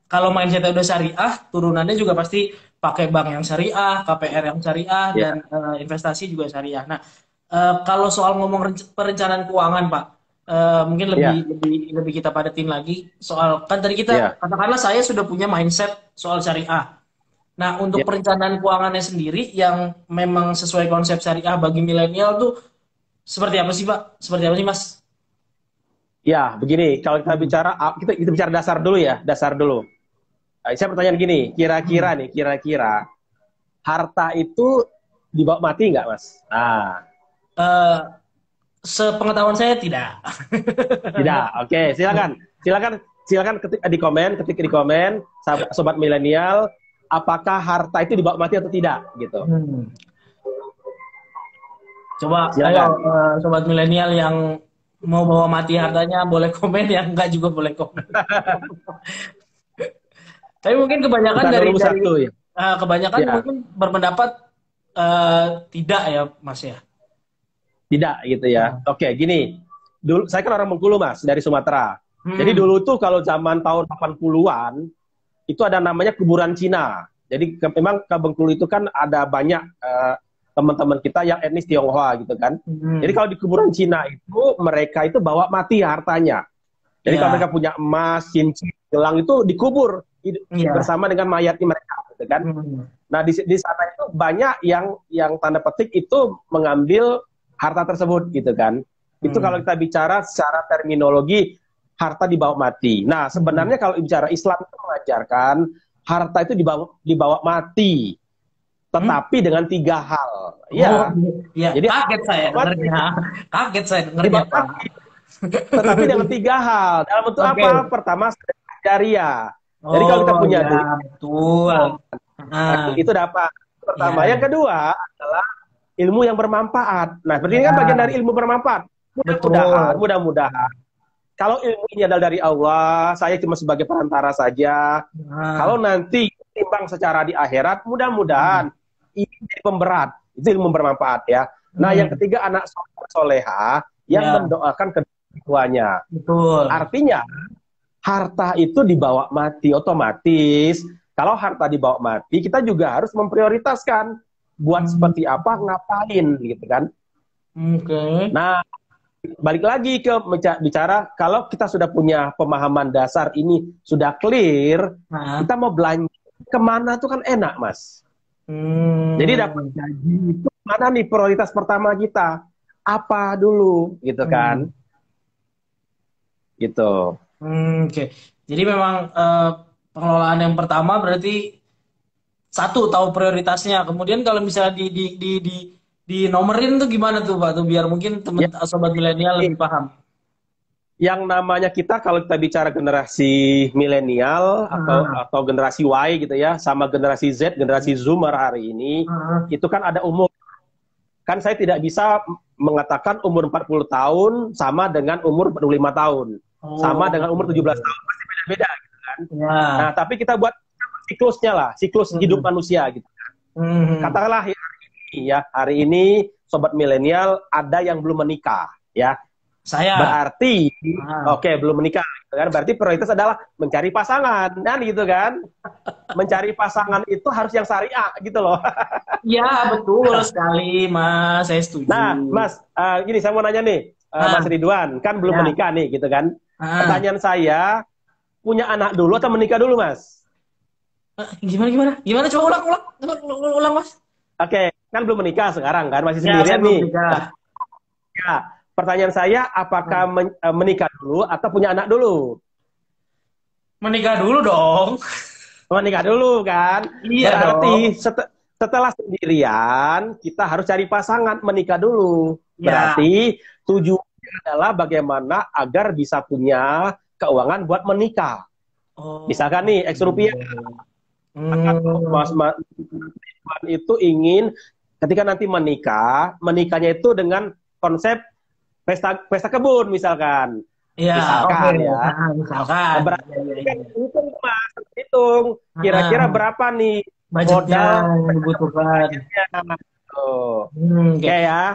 kalau mindsetnya udah syariah, turunannya juga pasti pakai bank yang syariah, KPR yang syariah, dan investasi juga syariah. Nah, kalau soal ngomong perencanaan keuangan, Pak, mungkin lebih kita padatin lagi soal, kan tadi kita katakanlah saya sudah punya mindset soal syariah. Nah, untuk perencanaan keuangannya sendiri yang memang sesuai konsep syariah bagi milenial tuh seperti apa sih, Pak? Seperti apa sih, Mas? Ya, begini, kalau kita bicara dasar dulu ya, dasar dulu. Saya pertanyaan gini, kira-kira harta itu dibawa mati nggak, Mas? Nah. Sepengetahuan saya tidak. Tidak. Oke, silakan ketik di komen, sobat milenial, apakah harta itu dibawa mati atau tidak, gitu. Coba ayo, sobat milenial yang mau bawa mati hartanya boleh komen, yang enggak juga boleh komen. Tapi mungkin kebanyakan mungkin berpendapat tidak ya, Mas ya. Tidak gitu ya. Oke, gini. Dulu saya kan orang Bengkulu, Mas, dari Sumatera. Jadi dulu tuh kalau zaman tahun 80-an itu ada namanya kuburan Cina. Jadi memang ke Bengkulu itu kan ada banyak teman-teman kita yang etnis Tionghoa gitu kan. Jadi kalau di kuburan Cina itu mereka itu bawa mati hartanya. Jadi kalau mereka punya emas, cincin, gelang itu dikubur bersama dengan mayatnya mereka gitu kan. Nah, di sana itu banyak yang tanda petik itu mengambil harta tersebut gitu kan. Itu kalau kita bicara secara terminologi harta dibawa mati. Nah, sebenarnya kalau bicara Islam itu mengajarkan harta itu dibawa mati. Tetapi dengan 3 hal. Jadi kaget saya dengarnya. Pak. Tetapi dengan 3 hal. Dalam bentuk apa? Pertama, jariah. Jadi kalau kita punya duit, betul. Itu dapat. Pertama, yang kedua adalah ilmu yang bermanfaat. Nah, seperti ini kan bagian dari ilmu bermanfaat. Mudah-mudahan. Kalau ilmu ini adalah dari Allah, saya cuma sebagai perantara saja. Kalau nanti timbang secara di akhirat, mudah-mudahan ini jadi pemberat. Itu ilmu bermanfaat ya. Nah, yang ketiga, anak soleha yang mendoakan kedua tuanya. Betul. Artinya, harta itu dibawa mati otomatis. kalau harta dibawa mati, kita juga harus memprioritaskan buat seperti apa, ngapain gitu kan. Oke. Nah, balik lagi ke bicara kalau kita sudah punya pemahaman dasar ini sudah clear, Nah. kita mau belanja kemana tuh kan enak, Mas. Jadi dapat gaji itu mana nih prioritas pertama kita? Apa dulu gitu kan? Gitu. Oke. Jadi memang pengelolaan yang pertama berarti satu tahu prioritasnya. Kemudian kalau misalnya di nomerin tuh gimana tuh Pak? Tuh biar mungkin teman Ya, sobat milenial lebih paham. yang namanya kita kalau kita bicara generasi milenial atau generasi Y gitu ya, sama generasi Z, generasi Zoomer hari ini, itu kan ada umur. Kan saya tidak bisa mengatakan umur 40 tahun sama dengan umur 45 tahun. Sama dengan umur 17 tahun, pasti beda-beda gitu kan. Ya. Nah, tapi kita buat siklusnya lah, siklus hidup manusia gitu. Katakanlah hari ini sobat milenial ada yang belum menikah ya. Saya. Berarti oke, belum menikah gitu kan. Berarti prioritas adalah mencari pasangan kan gitu kan. Mencari pasangan itu harus yang syariah gitu loh. Ya, betul sekali, Mas. Saya setuju. Nah, Mas, gini saya mau nanya nih, Mas Ridwan, kan belum menikah nih, gitu kan? Pertanyaan saya, punya anak dulu atau menikah dulu, Mas? Gimana? Coba ulang, Mas. Oke, kan belum menikah sekarang kan, masih sendirian nih. Ya, pertanyaan saya, apakah menikah dulu atau punya anak dulu? Menikah dulu dong. Menikah dulu kan? Iya. Berarti setelah sendirian, kita harus cari pasangan, menikah dulu. Berarti tujuannya adalah bagaimana agar bisa punya keuangan buat menikah. Misalkan nih, X rupiah. Mas itu ingin ketika nanti menikahnya itu dengan konsep pesta kebun misalkan. Misalkan ya. Misalkan. Berarti hitung kira-kira berapa nih modal yang dibutuhkan. Oke ya.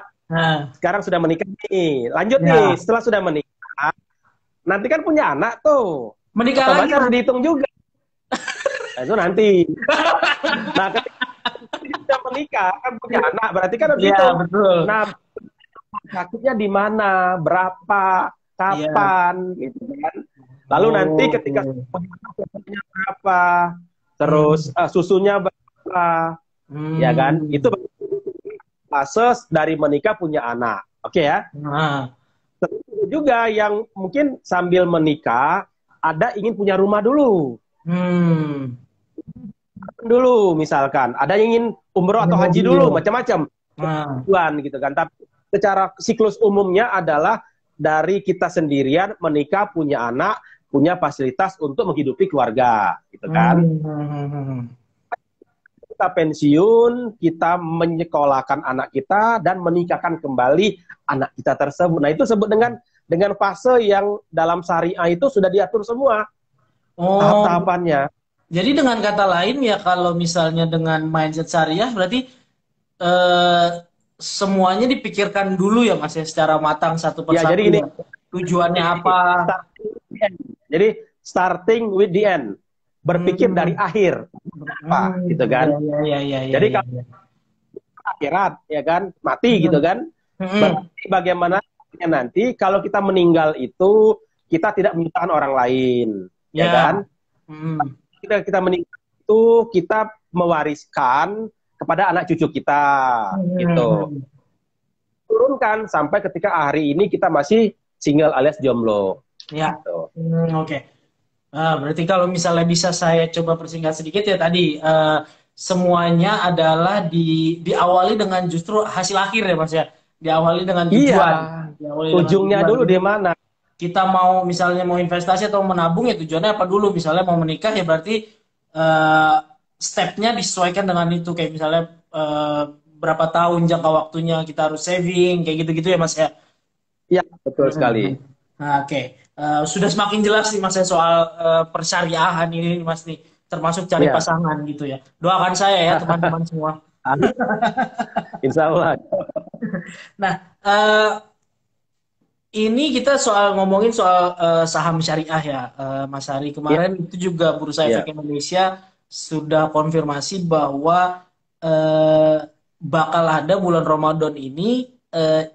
Sekarang sudah menikah nih. Lanjut nih, setelah sudah menikah, nanti kan punya anak tuh. Menikah lagi harus dihitung juga. Nah, itu nanti. Nah, ketika sudah menikah kan punya anak, berarti kan harus dihitung. Betul. Nah, sakitnya di mana, berapa, kapan, gitu kan. Lalu nanti ketika punya berapa, terus susunya berapa, ya kan? Itu fase dari menikah punya anak, oke ya? Terus juga yang mungkin sambil menikah ada ingin punya rumah dulu. Dulu misalkan ada yang ingin umroh atau haji dulu, macam-macam tujuan gitu kan. Tapi secara siklus umumnya adalah dari kita sendirian menikah punya anak, punya fasilitas untuk menghidupi keluarga gitu kan. Kita pensiun, kita menyekolahkan anak kita dan menikahkan kembali anak kita tersebut. Nah, itu sebut dengan fase yang dalam syariah itu sudah diatur semua tahap-tahapannya. Jadi dengan kata lain ya, kalau misalnya dengan mindset syariah berarti semuanya dipikirkan dulu ya Mas ya, secara matang satu persatu. Ya, jadi ini tujuannya apa? Jadi starting with the end, berpikir dari akhir apa gitu kan. Jadi kalau akhirat ya kan, mati gitu kan. Berarti bagaimana nanti kalau kita meninggal itu kita tidak menyusahkan orang lain, ya kan? Kita meninggal itu kita mewariskan kepada anak cucu kita, gitu. Turunkan sampai ketika hari ini kita masih single alias jomblo. Ya. Gitu. Oke. Berarti kalau misalnya bisa saya coba persingkat sedikit ya tadi, semuanya adalah diawali dengan justru hasil akhir ya Mas ya. Diawali dengan tujuan. Ujungnya dulu di mana? Kita mau misalnya mau investasi atau menabung ya tujuannya apa dulu. Misalnya mau menikah ya berarti stepnya disesuaikan dengan itu. Kayak misalnya berapa tahun jangka waktunya kita harus saving, kayak gitu-gitu ya Mas ya. Iya, betul sekali. Oke. Sudah semakin jelas nih Mas ya soal persyariahan ini Mas nih, termasuk cari pasangan gitu ya. Doakan saya ya teman-teman semua. Insya Allah. Nah, ini kita ngomongin soal saham syariah ya, Mas Hari. Kemarin itu juga Bursa Efek Indonesia sudah konfirmasi bahwa eh, bakal ada bulan Ramadan ini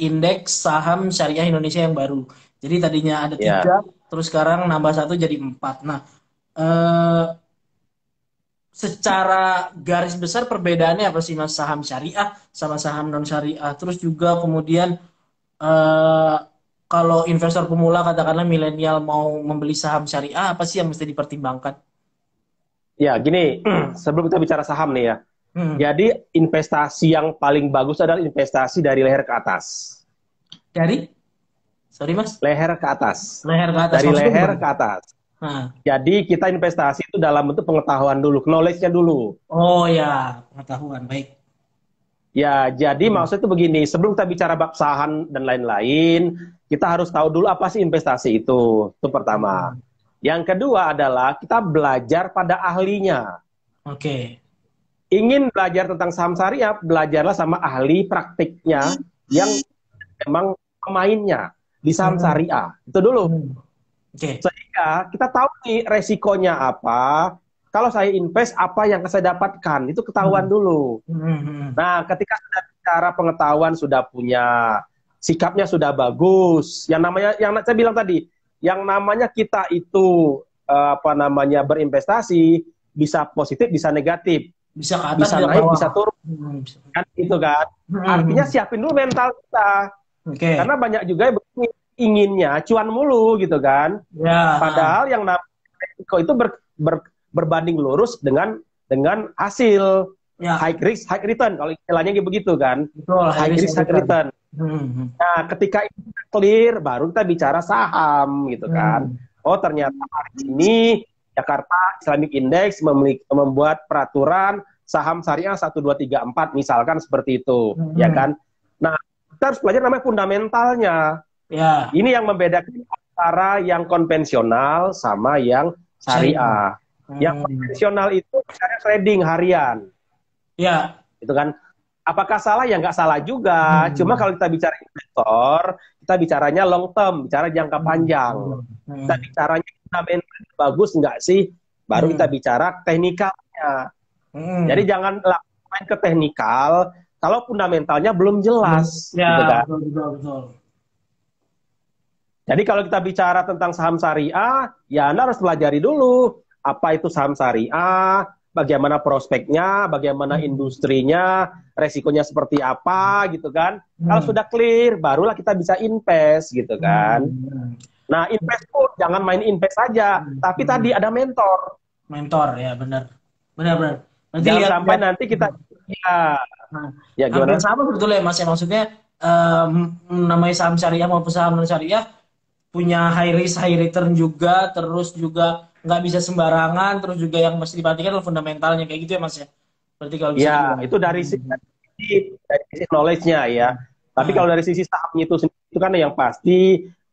indeks saham syariah Indonesia yang baru. Jadi tadinya ada Ya, 3, terus sekarang nambah 1 jadi 4. Nah, eh, secara garis besar perbedaannya apa sih Mas, saham syariah sama saham non syariah? Terus juga kemudian eh, kalau investor pemula katakanlah milenial mau membeli saham syariah, apa sih yang mesti dipertimbangkan? ya gini, sebelum kita bicara saham nih ya, Hmm. jadi investasi yang paling bagus adalah investasi dari leher ke atas. Dari, sorry Mas, Leher ke atas. leher ke atas Dari maksudnya leher gimana? ke atas. Nah. Jadi kita investasi itu dalam bentuk pengetahuan dulu, knowledge-nya dulu. Oh ya, pengetahuan baik. Ya, jadi Hmm. maksudnya itu begini, sebelum kita bicara bab saham dan lain-lain, kita harus tahu dulu apa sih investasi itu. Itu pertama. Yang kedua adalah kita belajar pada ahlinya. Oke. Ingin belajar tentang saham syariah, belajarlah sama ahli praktiknya yang memang pemainnya di saham Hmm. syariah. Itu dulu. Hmm. Oke. Sehingga kita tahu nih resikonya apa. Kalau saya invest, apa yang saya dapatkan. Itu ketahuan Hmm. dulu. Hmm. Hmm. Nah, ketika sudah bicara pengetahuan, sudah punya sikapnya sudah bagus. Yang namanya, yang saya bilang tadi, yang namanya kita itu apa namanya berinvestasi bisa positif, bisa negatif, Bisa ke atas, bisa bisa ke naik, bawah. bisa turun, Bisa. kan itu kan. Artinya Hmm. siapin dulu mental kita. Oke. Karena banyak juga yang begini, inginnya cuan mulu gitu kan. Ya. Padahal yang namanya risiko itu berbanding lurus dengan hasil Ya. high risk high return kalau istilahnya begitu kan, Betul. High high risk, risk high high return. return. Hmm. Nah, ketika itu clear baru kita bicara saham gitu kan. Hmm. Oh, ternyata hari ini Jakarta Islamic Index membuat peraturan saham syariah 1234 misalkan seperti itu, ya Hmm. kan. Nah, kita harus belajar namanya fundamentalnya. Ya. Ini yang membedakan antara yang konvensional sama yang Syariah. syariah. Yang Hmm. konvensional itu misalnya trading harian, Ya. itu kan. Apakah salah? Ya nggak salah juga. Cuma Hmm. kalau kita bicara investor, kita bicaranya long term, bicara jangka panjang. Hmm. Kita Hmm. bicaranya fundamental bagus nggak sih? Baru kita Hmm. bicara teknikalnya. Jadi Hmm. jangan main ke teknikal kalau fundamentalnya belum jelas, Ya, gitu kan. betul, betul, betul. Jadi kalau kita bicara tentang saham syariah, ya Anda harus pelajari dulu apa itu saham syariah, bagaimana prospeknya, bagaimana Hmm. industrinya, resikonya seperti apa gitu kan. Kalau Hmm. sudah clear, barulah kita bisa invest gitu kan. Hmm. Nah, invest pun jangan main invest saja, tapi tadi Hmm. ada mentor. Mentor ya, benar. Benar, benar. Berarti Jangan sampai lihat-lihat. nanti kita ya, Nah, ya hampir gimana? sama sebetulnya ya, Mas ya. Maksudnya namanya saham syariah maupun saham non syariah punya high risk high return juga, terus juga nggak bisa sembarangan, terus juga yang mesti diperhatikan adalah fundamentalnya kayak gitu ya Mas ya. Berarti kalau bisa Ya, dibilang. itu dari sisi knowledge-nya ya. Tapi Nah, kalau dari sisi sahamnya itu sendiri itu kan yang pasti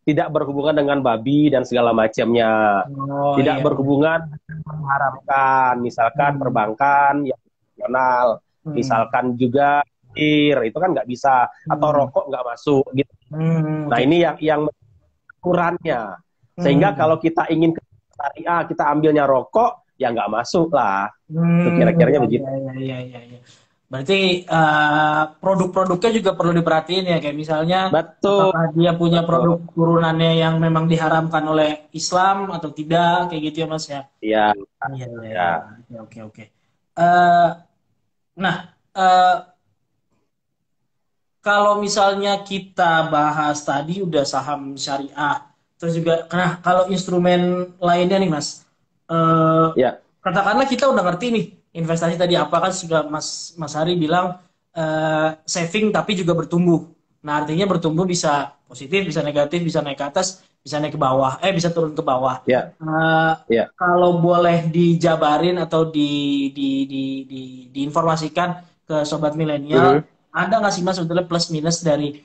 tidak berhubungan dengan babi dan segala macamnya. oh Tidak iya. berhubungan dengan mengharamkan, misalkan Hmm. perbankan yang nasional, Hmm. misalkan juga itu kan nggak bisa, atau Hmm. rokok nggak masuk gitu. Hmm. Nah Oke. ini yang ukurannya. Sehingga Hmm. kalau kita ingin ke syariah, kita ambilnya rokok, ya nggak masuk lah. Itu kira-kiranya Ya, begitu. ya, ya, ya, ya, ya. Berarti produk-produknya juga perlu diperhatiin ya, kayak misalnya Betul, apakah dia punya betul. produk turunannya yang memang diharamkan oleh Islam atau tidak, kayak gitu ya Mas ya. Iya, Iya, iya, ya. iya. Oke, oke, oke. Eh, nah, eh, kalau misalnya kita bahas tadi udah saham syariah, terus juga, nah kalau instrumen lainnya nih Mas, eh, Ya, katakanlah kita udah ngerti nih investasi tadi apa kan sudah Mas Hari bilang saving tapi juga bertumbuh. Nah artinya bertumbuh bisa positif, bisa negatif, bisa naik ke atas, bisa naik ke bawah, bisa turun ke bawah. ya, Eh, ya. kalau boleh dijabarin atau diinformasikan ke sobat milenial, Mhm. ada nggak sih Mas sebetulnya plus minus dari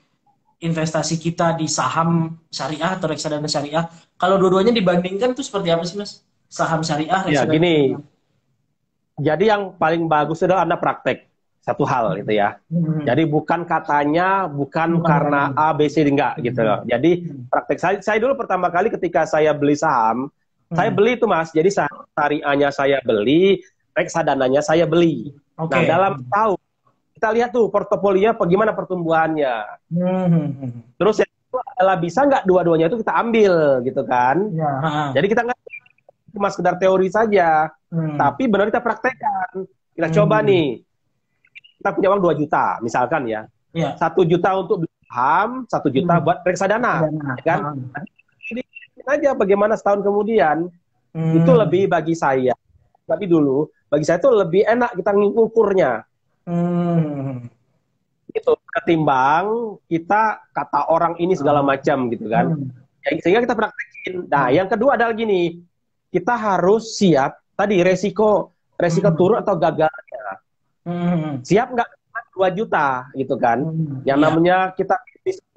investasi kita di saham syariah atau reksadana syariah? Kalau dua-duanya dibandingkan tuh seperti apa sih Mas? Saham syariah, Ya, reksadana gini. syariah. Jadi yang paling bagus adalah Anda praktek satu hal gitu ya. Hmm. Jadi bukan katanya, bukan Bukan karena katanya. A, B, C enggak gitu loh. Jadi Hmm. praktek saya dulu pertama kali ketika saya beli saham, saya Hmm. beli itu Mas. Jadi saham syariahnya saya beli, reksadananya saya beli. Nah, Oke. dalam tahun kita lihat tuh portofolio bagaimana pertumbuhannya. Terus yang kedua adalah bisa nggak dua-duanya itu kita ambil gitu kan. Ya. Jadi kita nggak cuma sekedar teori saja, Hmm. tapi benar kita praktekkan. Kita coba Hmm. nih, kita punya uang 2 juta misalkan ya. Ya. 1 juta untuk beli saham, 1 juta Hmm. buat reksadana, Dana. ya kan? Ini aja bagaimana setahun kemudian itu Hmm. lebih bagi saya. Tapi dulu bagi saya itu lebih enak kita ngukurnya Hmm. gitu ketimbang kita kata orang ini segala macam gitu kan. Hmm. Ya, sehingga kita praktekin. Nah, Hmm. yang kedua adalah gini, kita harus siap tadi resiko Hmm. turun atau gagalnya. Hmm. Siap nggak 2 juta gitu kan? Hmm. Yang Ya. namanya kita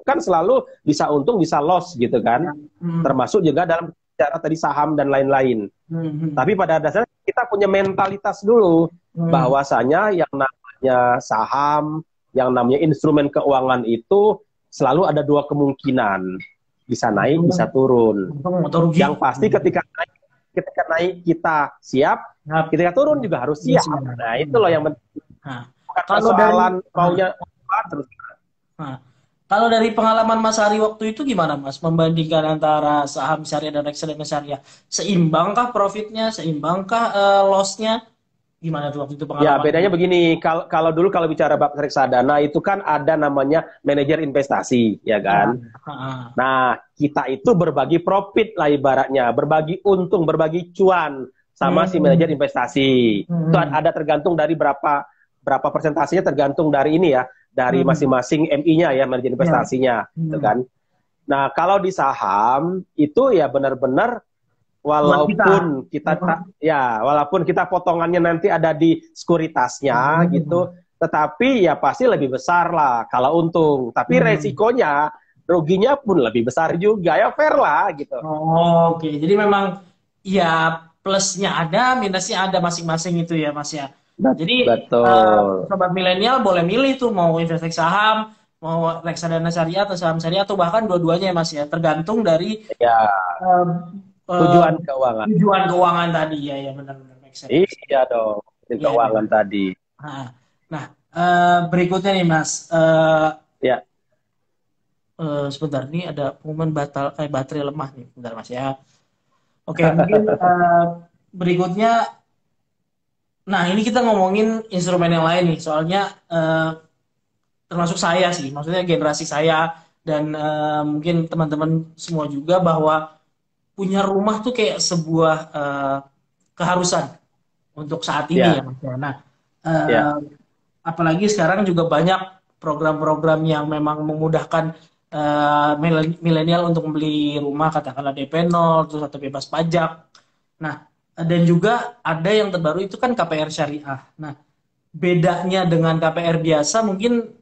kan selalu bisa untung bisa loss gitu kan. Ya. Hmm. Termasuk juga dalam cara tadi saham dan lain-lain. Hmm. Tapi pada dasarnya kita punya mentalitas dulu Hmm. bahwasanya yang namanya saham, yang namanya instrumen keuangan itu selalu ada dua kemungkinan. Bisa naik, bisa turun. Untung atau rugi. Yang pasti ketika naik kita siap, Nah, ketika turun juga harus siap. Nah, itu loh yang penting. nah, Bukan kalau persoalan dari maunya terus. nah, kalau dari pengalaman Mas Ari waktu itu gimana Mas membandingkan antara saham syariah dan reksadana syariah? Seimbangkah profitnya? Seimbangkah loss-nya? Gimana tuh waktu itu Ya, pengalaman? bedanya begini, kalau dulu kalau bicara bab reksadana itu kan ada namanya manajer investasi, ya Ya, kan? Nah, kita itu berbagi profit lah ibaratnya, berbagi untung, berbagi cuan sama si manajer investasi. Itu ada tergantung dari berapa persentasenya tergantung dari ini ya, dari masing-masing MI-nya ya, manajer Ya. investasinya, gitu kan. Nah, kalau di saham itu ya benar-benar Buat walaupun walaupun kita potongannya nanti ada di sekuritasnya gitu, tetapi ya pasti lebih besar lah kalau untung. Tapi resikonya ruginya pun lebih besar juga ya fair lah gitu. Oke, jadi memang ya plusnya ada, minusnya ada masing-masing itu ya Mas ya. Jadi Betul. sobat milenial boleh milih tuh mau investasi saham, mau reksadana syariah atau saham syariah atau bahkan dua-duanya ya Mas ya, tergantung dari Ya, eh, tujuan keuangan. tujuan keuangan tadi ya ya benar-benar make sense. Iya dong, tujuan Iya, iya. keuangan tadi. Nah, nah, berikutnya nih Mas, Ya, sebentar nih ada pengumuman baterai lemah nih, bentar Mas ya. Oke, mungkin berikutnya, nah ini kita ngomongin instrumen yang lain nih, soalnya termasuk saya sih, maksudnya generasi saya dan mungkin teman-teman semua juga bahwa punya rumah tuh kayak sebuah keharusan untuk saat ini ya ya, Mas. Nah, ya, eh, apalagi sekarang juga banyak program-program yang memang memudahkan milenial untuk membeli rumah, katakanlah DP 0 terus atau bebas pajak. Nah, dan juga ada yang terbaru itu kan KPR syariah. Nah, bedanya dengan KPR biasa mungkin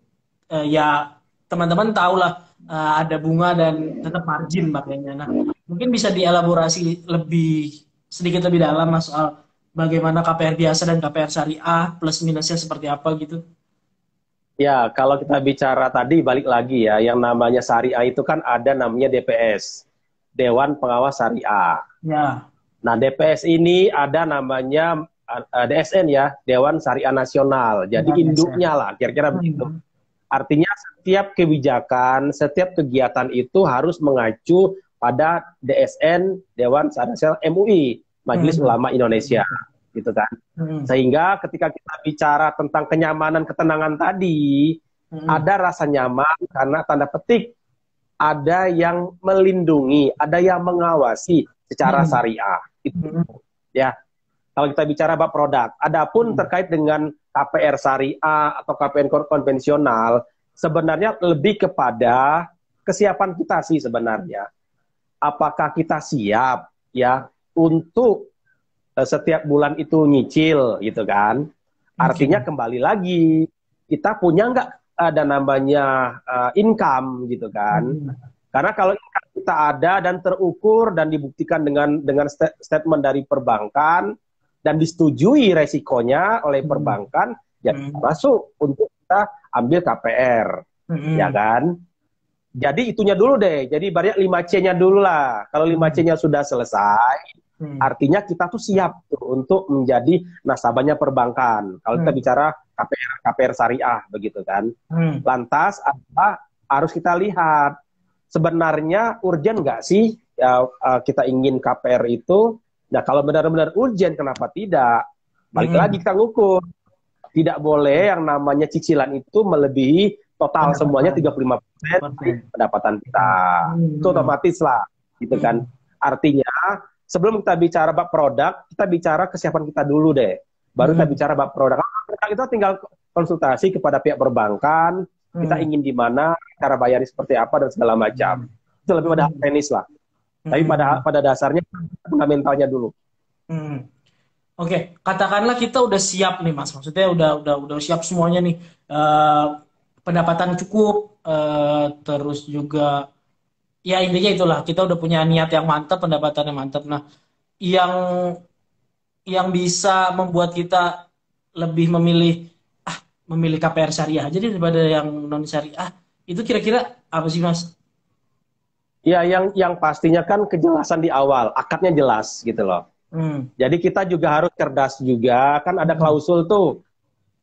ya teman-teman tahu lah ada bunga dan tetap margin makanya. Nah, mungkin bisa dielaborasi sedikit lebih dalam Mas soal bagaimana KPR biasa dan KPR syariah plus minusnya seperti apa gitu. ya. Kalau kita bicara tadi balik lagi ya, yang namanya syariah itu kan ada namanya DPS, Dewan Pengawas Syariah. Ya. Nah, DPS ini ada namanya DSN ya, Dewan Syariah Nasional. Jadi Ya, induknya lah, kira-kira begitu. Artinya setiap kebijakan, setiap kegiatan itu harus mengacu pada DSN, Dewan Syariah Nasional MUI, Majelis Ulama Indonesia, gitu kan. Sehingga ketika kita bicara tentang kenyamanan, ketenangan tadi, ada rasa nyaman karena tanda petik ada yang melindungi, ada yang mengawasi secara syariah. Itu ya. Kalau kita bicara bab produk, adapun terkait dengan KPR syariah atau KPR konvensional, sebenarnya lebih kepada kesiapan kita sih sebenarnya. Apakah kita siap ya untuk setiap bulan itu nyicil gitu kan? Artinya kembali lagi kita punya nggak ada namanya income gitu kan? Karena kalau income kita ada dan terukur dan dibuktikan dengan statement dari perbankan dan disetujui resikonya oleh perbankan, ya masuk untuk kita ambil KPR, ya kan? Jadi itunya dulu deh. Jadi banyak 5C-nya dulu lah. Kalau 5C-nya sudah selesai, Artinya kita tuh siap tuh untuk menjadi nasabahnya perbankan. Kalau kita bicara KPR syariah begitu kan. Lantas apa harus kita lihat sebenarnya urgen nggak sih kita ingin KPR itu? Nah kalau benar-benar urgen kenapa tidak? Balik lagi kita ngukur. Tidak boleh yang namanya cicilan itu melebihi total semuanya 35% pendapatan kita. Itu otomatis lah gitu kan. Artinya sebelum kita bicara bab produk, kita bicara kesiapan kita dulu deh. Baru kita bicara bab produk. Kalau kita tinggal konsultasi kepada pihak perbankan, kita ingin di mana, cara bayarnya seperti apa, dan segala macam. Itu lebih pada teknis lah. Tapi pada dasarnya, fundamentalnya dulu. Oke, katakanlah kita udah siap nih Mas. Maksudnya udah siap semuanya nih. Pendapatan cukup, terus juga ya intinya itulah kita udah punya niat yang mantap, pendapatan yang mantap. Nah, yang bisa membuat kita lebih memilih KPR syariah aja daripada yang non syariah, itu kira-kira apa sih Mas? Ya, yang pastinya kan kejelasan di awal, akadnya jelas gitu loh. Jadi kita juga harus cerdas juga, kan ada klausul tuh.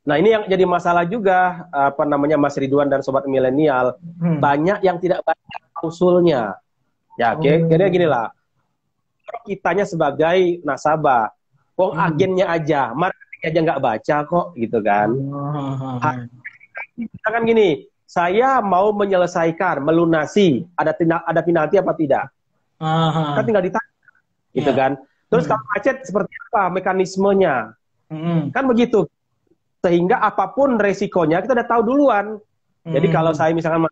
Nah ini yang jadi masalah juga, apa namanya Mas Ridwan dan Sobat Milenial, banyak yang tidak baca klausulnya. Ya, kira-kira gini lah, kitanya sebagai nasabah, agennya aja, marketing aja nggak baca kok, gitu kan. Misalkan gini, saya mau menyelesaikan, melunasi, ada penalti apa tidak? Kan tinggal ditanya, gitu kan. Terus kalau macet seperti apa mekanismenya? Kan begitu. Sehingga apapun resikonya kita udah tahu duluan. Jadi kalau saya misalkan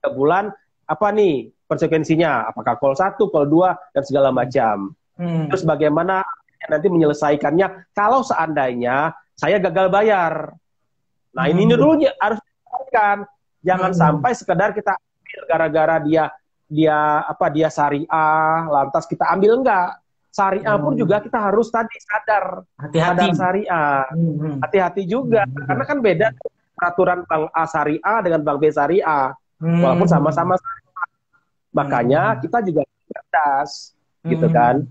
3 bulan, apa nih konsekuensinya? Apakah call 1, call 2, dan segala macam. Terus bagaimana nanti menyelesaikannya kalau seandainya saya gagal bayar. Nah ini dulu harus diperhatikan. Jangan sampai sekedar kita ambil gara-gara dia syariah, lantas kita ambil enggak. Syariah pun juga kita harus tadi sadar syariah, hati-hati juga karena kan beda peraturan bank A syariah dengan bank B syariah, walaupun sama-sama syariah. Makanya kita juga cerdas, gitu kan.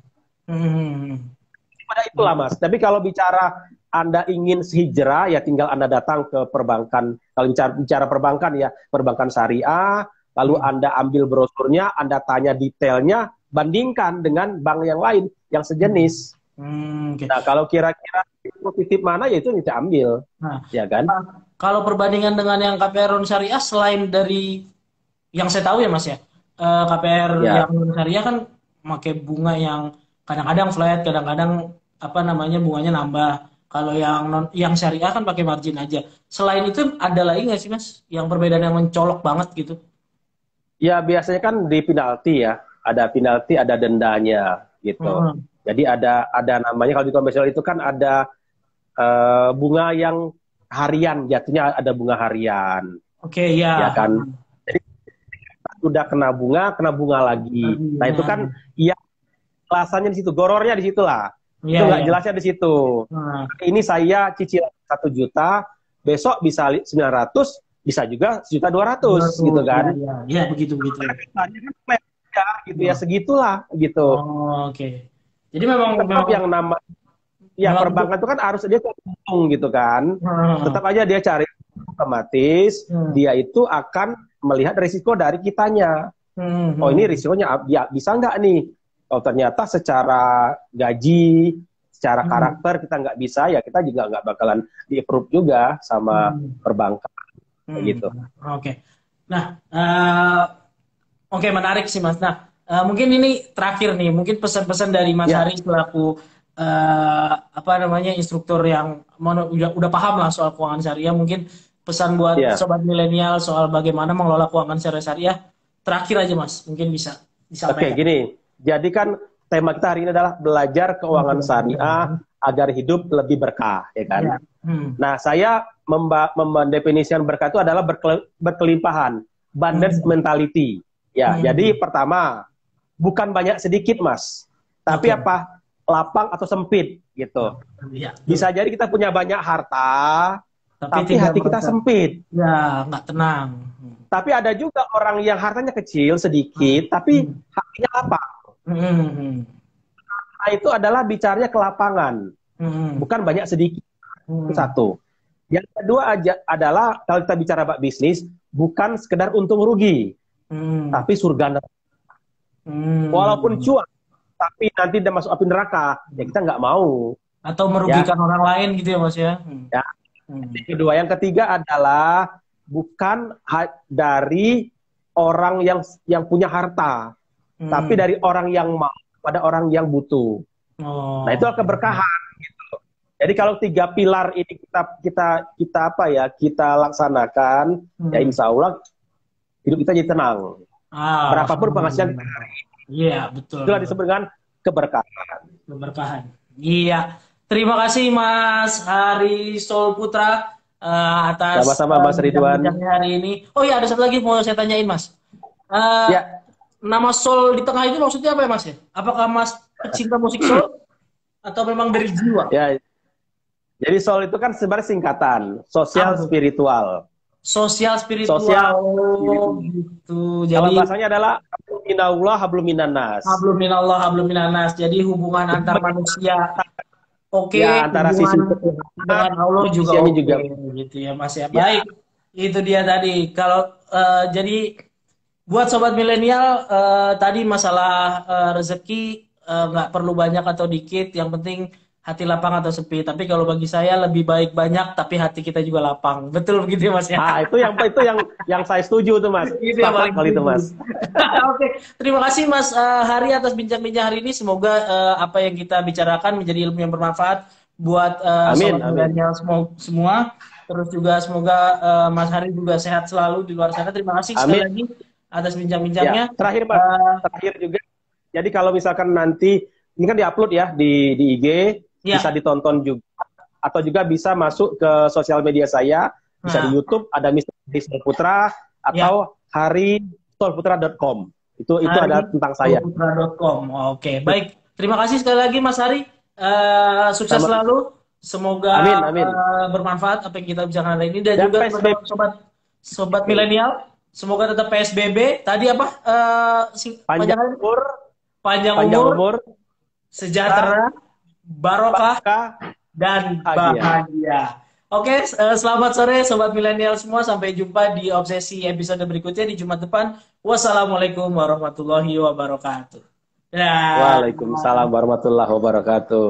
Pada itulah Mas. Tapi kalau bicara Anda ingin hijrah, ya tinggal Anda datang ke perbankan. Kalau bicara perbankan ya perbankan syariah, lalu Anda ambil brosurnya, Anda tanya detailnya, bandingkan dengan bank yang lain yang sejenis. Nah, kalau kira-kira positif mana ya itu kita ambil. Ya kan? Kalau perbandingan dengan yang KPR non syariah, selain dari yang saya tahu ya Mas ya, KPR yang non syariah kan pakai bunga yang kadang-kadang flat, kadang-kadang apa namanya bunganya nambah. Kalau yang syariah kan pakai margin aja. Selain itu ada lagi nggak sih Mas yang perbedaan yang mencolok banget gitu? Ya biasanya kan di penalti ya. Ada penalti, ada dendanya gitu. Jadi ada namanya kalau di konvensional itu kan ada bunga yang harian, jatuhnya ada bunga harian. Oke, ya. Ya kan. Jadi sudah kena bunga lagi. Nah itu kan ya alasannya di situ, gorornya di situ lah. Itu nggak jelasnya di situ. Ini saya cicil 1 juta, besok bisa 900, bisa juga 1.200.000 gitu kan. Iya, begitu. Gitu ya segitulah gitu. Oke. Jadi memang yang nama ya perbankan itu kan harus dia untung gitu kan. Tetap aja dia cari otomatis dia itu akan melihat risiko dari kitanya. Oh ini risikonya ya, bisa nggak nih? Oh ternyata secara gaji, secara karakter kita nggak bisa, ya kita juga nggak bakalan di-approve juga sama perbankan gitu. Oke. Nah. Oke, menarik sih Mas. Nah, mungkin ini terakhir nih, mungkin pesan-pesan dari Mas Hari selaku instruktur yang udah paham lah soal keuangan syariah. Mungkin pesan buat sobat milenial soal bagaimana mengelola keuangan syariah. Terakhir aja Mas, mungkin bisa disampaikan. Oke, gini. Jadi kan tema kita hari ini adalah belajar keuangan syariah agar hidup lebih berkah, ya kan? Nah, saya mendefinisikan berkah itu adalah berkelimpahan, abundance mentality. Ya, jadi pertama, bukan banyak sedikit Mas, tapi apa? Lapang atau sempit gitu. Bisa jadi kita punya banyak harta, tapi hati kita sempit. Ya, nggak tenang. Tapi ada juga orang yang hartanya kecil sedikit, tapi hatinya lapang. itu adalah bicaranya ke lapangan, bukan banyak sedikit. Itu satu. Yang kedua adalah kalau kita bicara bab bisnis, bukan sekedar untung rugi, tapi surga neraka. Walaupun cuan, tapi nanti dia masuk api neraka, ya kita nggak mau. Atau merugikan orang lain gitu ya Mas ya. Ya. Yang kedua, yang ketiga adalah bukan dari orang yang punya harta, tapi dari orang yang mau pada orang yang butuh. Nah itu keberkahan. Gitu. Jadi kalau 3 pilar ini kita laksanakan, ya insya Allah hidup kita jadi tenang. Berapapun penghasilan kita hari ini. Iya betul. Itulah disebut dengan keberkahan. Keberkahan. Iya. Terima kasih Mas Hari Sol Putra atas sama-sama Mas Ridwan hari ini. Oh iya, ada satu lagi mau saya tanyain Mas. Ya. Nama Sol di tengah itu maksudnya apa ya Mas? Apakah Mas pecinta musik Sol atau memang dari jiwa? Ya. Jadi Sol itu kan sebenarnya singkatan, sosial spiritual. Sosial spiritual. Gitu. Jadi kalau bahasanya adalah habluminallah habluminanas. Habluminallah habluminanas. Jadi hubungan antar manusia. Oke, ya, antara sisi dengan Allah juga oke, gitu ya Mas ya. Baik, itu dia tadi. Kalau jadi buat sobat milenial tadi masalah rezeki nggak perlu banyak atau dikit, yang penting hati lapang atau sepi. Tapi kalau bagi saya lebih baik banyak tapi hati kita juga lapang. Betul begitu Mas ya? Itu yang saya setuju tuh Mas. Itu yang paling kali itu Mas. Oke, terima kasih Mas Hari atas bincang-bincang hari ini. Semoga apa yang kita bicarakan menjadi ilmu yang bermanfaat buat sobat milenial semua. Terus juga semoga Mas Hari juga sehat selalu di luar sana. Terima kasih sekali lagi atas bincang-bincangnya. Ya, terakhir Mas, terakhir juga. Jadi kalau misalkan nanti ini kan diupload ya di IG. Bisa ditonton juga, atau juga bisa masuk ke sosial media saya, bisa di YouTube, ada Mr. Hari Sol Putra, atau harisolputra.com. Itu ada tentang saya. harisolputra.com. Oke, baik. Terima kasih sekali lagi Mas Hari. Sukses selalu. Semoga bermanfaat apa yang kita bicarakan hari ini, dan juga sobat milenial. Semoga tetap PSBB. Tadi apa? Panjang umur, sejahtera, barokah dan bahagia. Oke, selamat sore sobat milenial semua. Sampai jumpa di Obsesi episode berikutnya di Jumat depan. Wassalamualaikum warahmatullahi wabarakatuh. Waalaikumsalam warahmatullahi wabarakatuh.